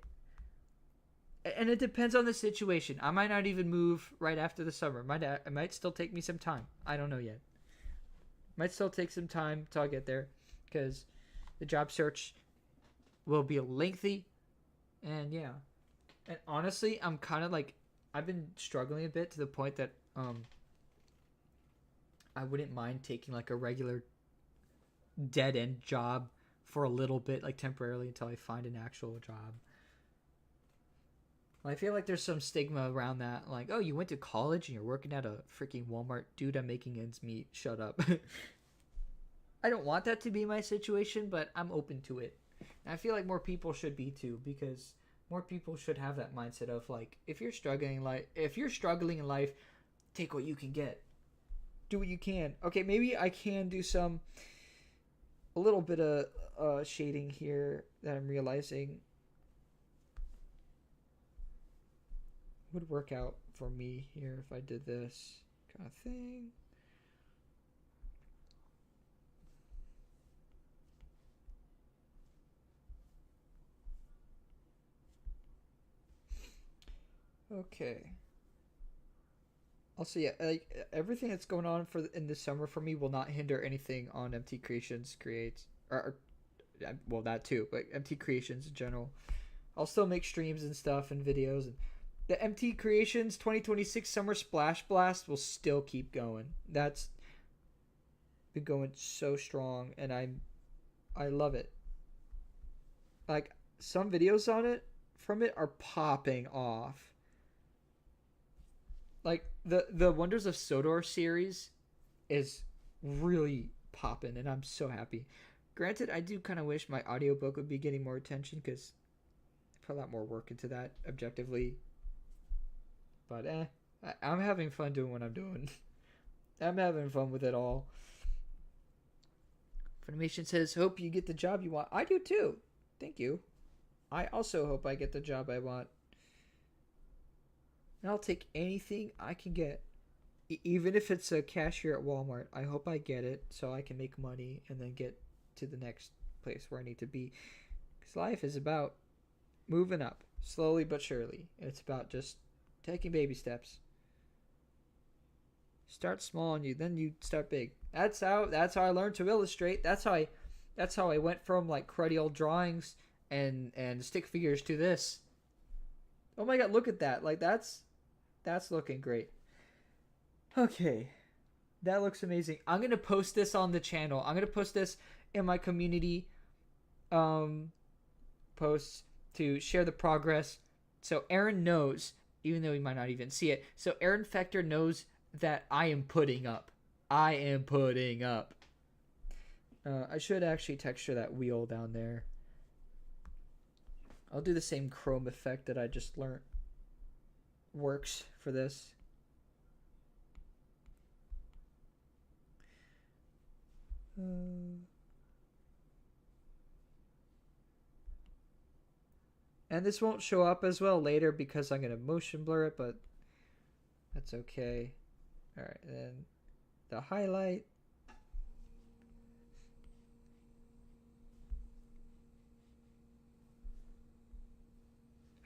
Speaker 1: And it depends on the situation. I might not even move right after the summer. It might still take me some time. I don't know yet. Might still take some time till I get there. Because the job search will be lengthy. And yeah. And honestly, I'm kind of I've been struggling a bit to the point that I wouldn't mind taking a regular dead end job for a little bit, temporarily until I find an actual job. I feel like there's some stigma around that, oh, you went to college and you're working at a freaking Walmart. Dude, I'm making ends meet. Shut up. I don't want that to be my situation, but I'm open to it. And I feel like more people should be too, because more people should have that mindset of if you're struggling in life, take what you can get. Do what you can. Okay, maybe I can do a little bit of shading here that I'm realizing would work out for me here if I did this kind of thing. Okay. Also, yeah, everything that's going on in the summer for me will not hinder anything on MT Creations creates, or well, that too, but MT Creations in general. I'll still make streams and stuff and videos, and the MT Creations 2026 Summer Splash Blast will still keep going. That's been going so strong, and I love it. Some videos from it are popping off. The Wonders of Sodor series is really popping, and I'm so happy. Granted, I do kind of wish my audiobook would be getting more attention, because I put a lot more work into that objectively. But I'm having fun doing what I'm doing. I'm having fun with it all. Funimation says, hope you get the job you want. I do too. Thank you. I also hope I get the job I want. And I'll take anything I can get. Even if it's a cashier at Walmart, I hope I get it so I can make money and then get to the next place where I need to be. Because life is about moving up, slowly but surely. It's about just taking baby steps. Start small and then you start big. That's how I learned to illustrate. That's how I went from cruddy old drawings and stick figures to this. Oh my god, look at that. That's looking great. Okay. That looks amazing. I'm going to post this on the channel. I'm going to post this in my community posts to share the progress. So Aaron knows, even though he might not even see it. So Aaron Fector knows that I am putting up. I am putting up. I should actually texture that wheel down there. I'll do the same chrome effect that I just learned. Works for this. And this won't show up as well later because I'm going to motion blur it, but that's okay. Alright, then the highlight.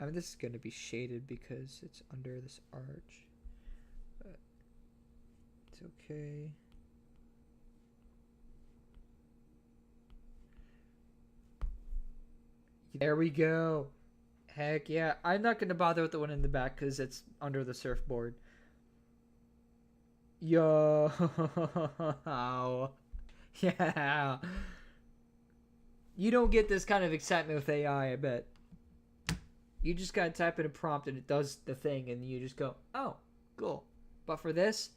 Speaker 1: I mean, this is going to be shaded because it's under this arch, but it's okay. There we go. Heck yeah. I'm not going to bother with the one in the back because it's under the surfboard. Yo. Yeah. You don't get this kind of excitement with AI, I bet. You just gotta type in a prompt and it does the thing and you just go, oh, cool. But for this,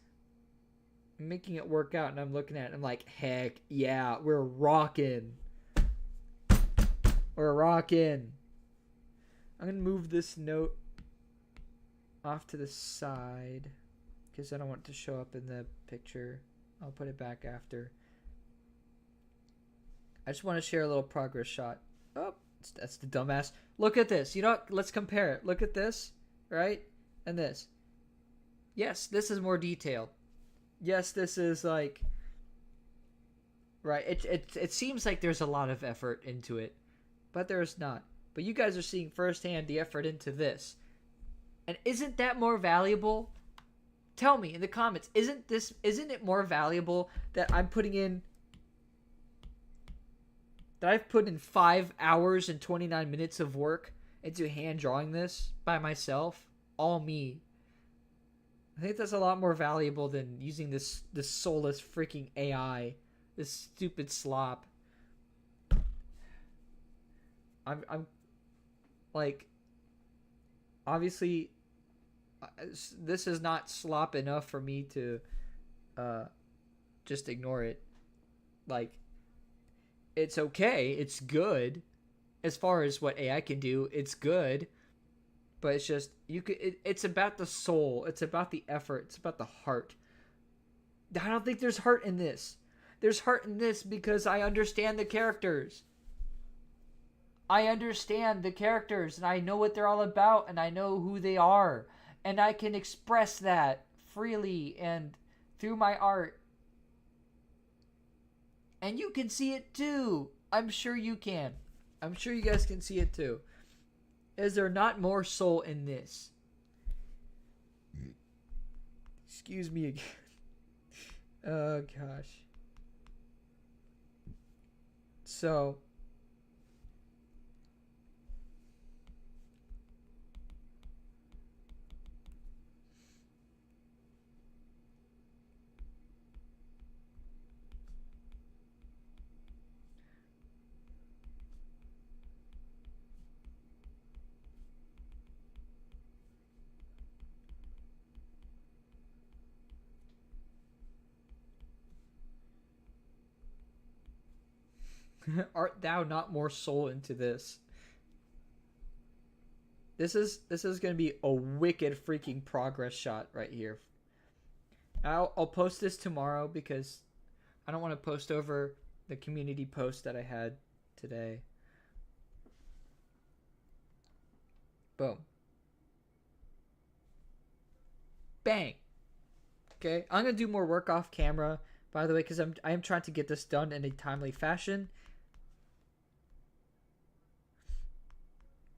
Speaker 1: I'm making it work out and I'm looking at it and I'm like, heck yeah, we're rocking. We're rocking. I'm gonna move this note off to the side because I don't want it to show up in the picture. I'll put it back after. I just want to share a little progress shot. Oh, that's the dumbass. Look at this. You know what? Let's compare it. Look at this, right? And this. Yes, this is more detailed. Yes, this is like... Right, it seems like there's a lot of effort into it, but there's not. But you guys are seeing firsthand the effort into this. And isn't that more valuable? Tell me in the comments, isn't it more valuable that I'm putting in... that I've put in 5 hours and 29 minutes of work into hand drawing this by myself, all me. I think that's a lot more valuable than using this soulless freaking AI, this stupid slop. I'm like, obviously, this is not slop enough for me to just ignore it. Like, it's okay, it's good as far as what AI can do. It's good, but it's just it's about the soul, it's about the effort, it's about the heart. I don't think there's heart in this. There's heart in this because I understand the characters. I understand the characters and I know what they're all about and I know who they are and I can express that freely and through my art. And you can see it too. I'm sure you can. I'm sure you guys can see it too. Is there not more soul in this? Excuse me again. Oh gosh. So art thou not more soul into this? This is gonna be a wicked freaking progress shot right here. I'll post this tomorrow because I don't want to post over the community post that I had today. Boom. Bang. Okay, I'm gonna do more work off camera, by the way, because I am trying to get this done in a timely fashion.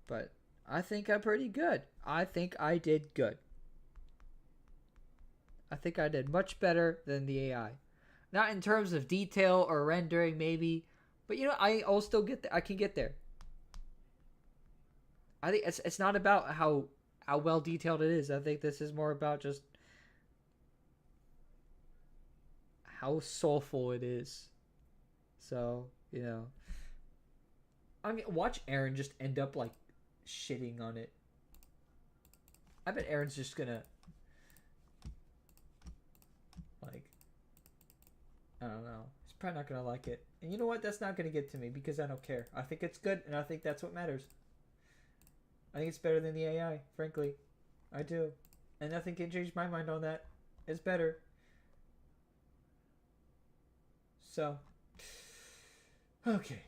Speaker 1: But I think I'm pretty good. I think I did good. I think I did much better than the AI. Not in terms of detail or rendering, maybe, but you know, I'll still get there. I can get there. I think it's not about how how well detailed it is. I think this is more about just how soulful it is. So, you know, I mean, watch Aaron just end up like shitting on it. I bet Aaron's just gonna like, I don't know. He's probably not gonna like it. And you know what? That's not gonna get to me because I don't care. I think it's good, and I think that's what matters. I think it's better than the AI, frankly. I do. And nothing can change my mind on that. It's better. So, okay.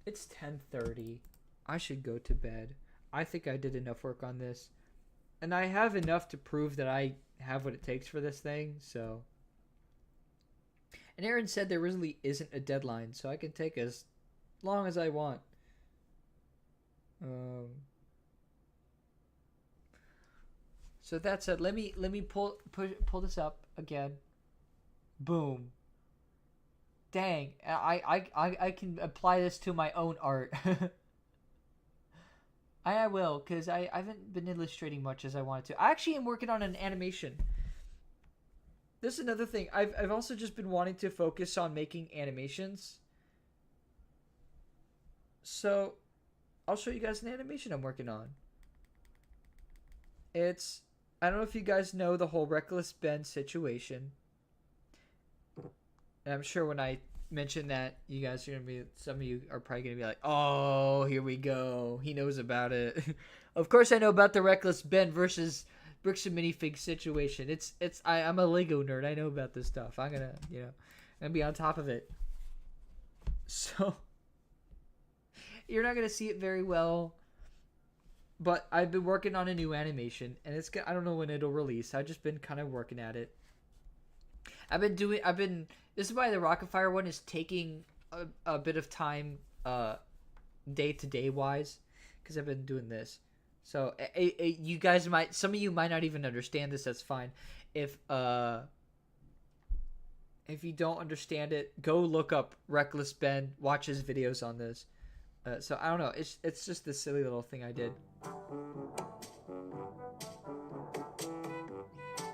Speaker 1: It's 10:30. I should go to bed. I think I did enough work on this. And I have enough to prove that I have what it takes for this thing, so. And Aaron said there really isn't a deadline, so I can take as long as I want. So that said, let me pull this up again. Boom. Dang, I can apply this to my own art. I will, because I haven't been illustrating much as I wanted to. I actually am working on an animation. This is another thing. I've also just been wanting to focus on making animations. So, I'll show you guys an animation I'm working on. It's, I don't know if you guys know the whole Reckless Ben situation. And I'm sure when I mention that, you guys are going to be, some of you are probably going to be like, oh, here we go. He knows about it. Of course I know about the Reckless Ben versus Bricks and Minifig situation. I'm a Lego nerd. I know about this stuff. I'm going to, I'm going to be on top of it. So, you're not going to see it very well. But I've been working on a new animation. And I don't know when it'll release. I've just been kind of working at it. This is why the Rock-afire one is taking a bit of time day-to-day wise, because I've been doing this. So you guys some of you might not even understand this. That's fine. If you don't understand it, go look up Reckless Ben, watch his videos on this. So I don't know. It's just this silly little thing I did.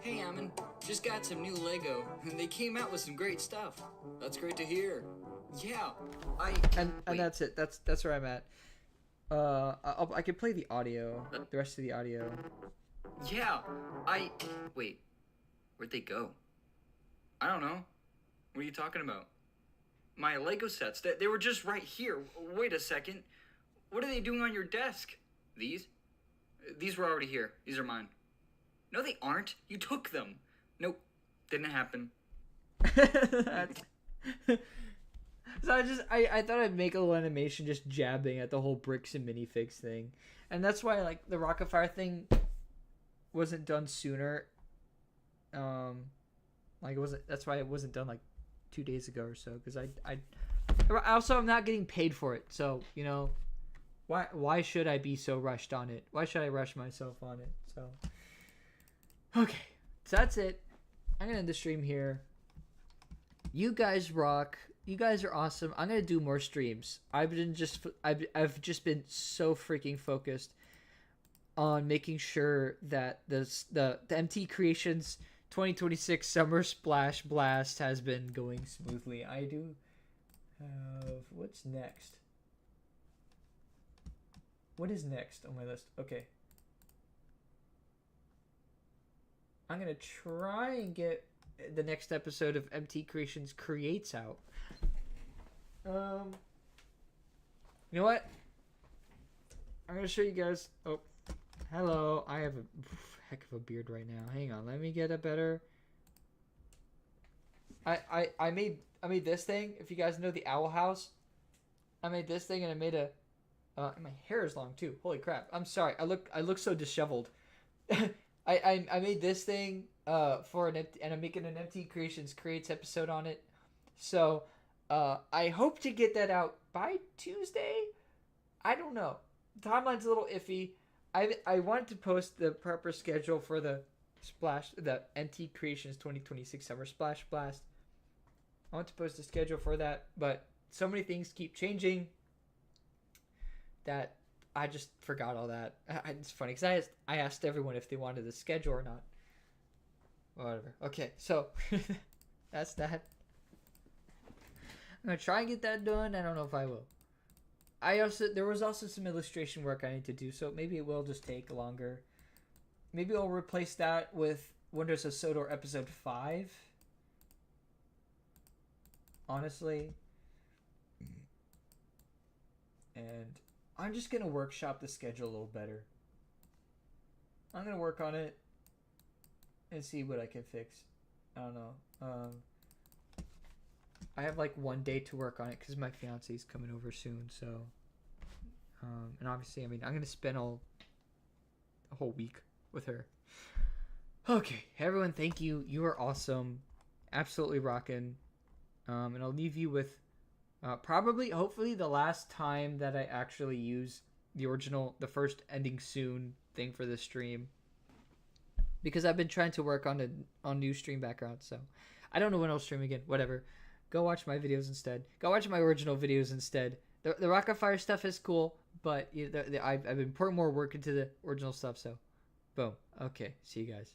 Speaker 2: Hey, Ammon. Just got some new Lego, and they came out with some great stuff. That's great to hear. Yeah,
Speaker 1: and that's it. That's where I'm at. I can play the audio, the rest of the audio.
Speaker 2: Yeah, wait. Where'd they go? I don't know. What are you talking about? My Lego sets. They were just right here. Wait a second. What are they doing on your desk? These? These were already here. These are mine. No, they aren't. You took them. Nope, didn't happen.
Speaker 1: So I thought I'd make a little animation just jabbing at the whole Bricks and Minifigs thing, and that's why like the Rock-afire thing wasn't done sooner. Like it wasn't. That's why it wasn't done like 2 days ago or so. Because I also I'm not getting paid for it, so why should I be so rushed on it? Why should I rush myself on it? So okay, so that's it. I'm gonna end the stream here. You guys rock. You guys are awesome. I'm gonna do more streams. I've just been so freaking focused on making sure that the MT Creations 2026 Summer Splash Blast has been going smoothly. I do have what's next. What is next on my list? Okay. I'm going to try and get the next episode of MT Creations Creates out. You know what? I'm going to show you guys. Oh, hello. I have a heck of a beard right now. Hang on. Let me get a better. I made this thing. If you guys know the Owl House, I made this thing and I made a. My hair is long too. Holy crap! I'm sorry. I look so disheveled. I made this thing and I'm making an MT Creations Creates episode on it. So I hope to get that out by Tuesday. I don't know. The timeline's a little iffy. I wanted to post the proper schedule for the MT Creations 2026 Summer Splash Blast. I want to post a schedule for that, but so many things keep changing that I just forgot all that. It's funny because I asked everyone if they wanted the schedule or not. Whatever. Okay, so that's that. I'm gonna try and get that done. I don't know if I will. There was also some illustration work I need to do, so maybe it will just take longer. Maybe I'll replace that with Wonders of Sodor episode 5. Honestly. And I'm just gonna workshop the schedule a little better. I'm gonna work on it and see what I can fix. I don't know. I have like 1 day to work on it because my fiance's coming over soon. So, and obviously, I mean, I'm gonna spend a whole week with her. Okay, everyone, thank you. You are awesome, absolutely rocking. And I'll leave you with hopefully, the last time that I actually use the first ending soon thing for this stream. Because I've been trying to work on new stream backgrounds, so I don't know when I'll stream again. Whatever. Go watch my videos instead. Go watch my original videos instead. The Rock-afire stuff is cool, but I've been putting more work into the original stuff, so boom. Okay, see you guys.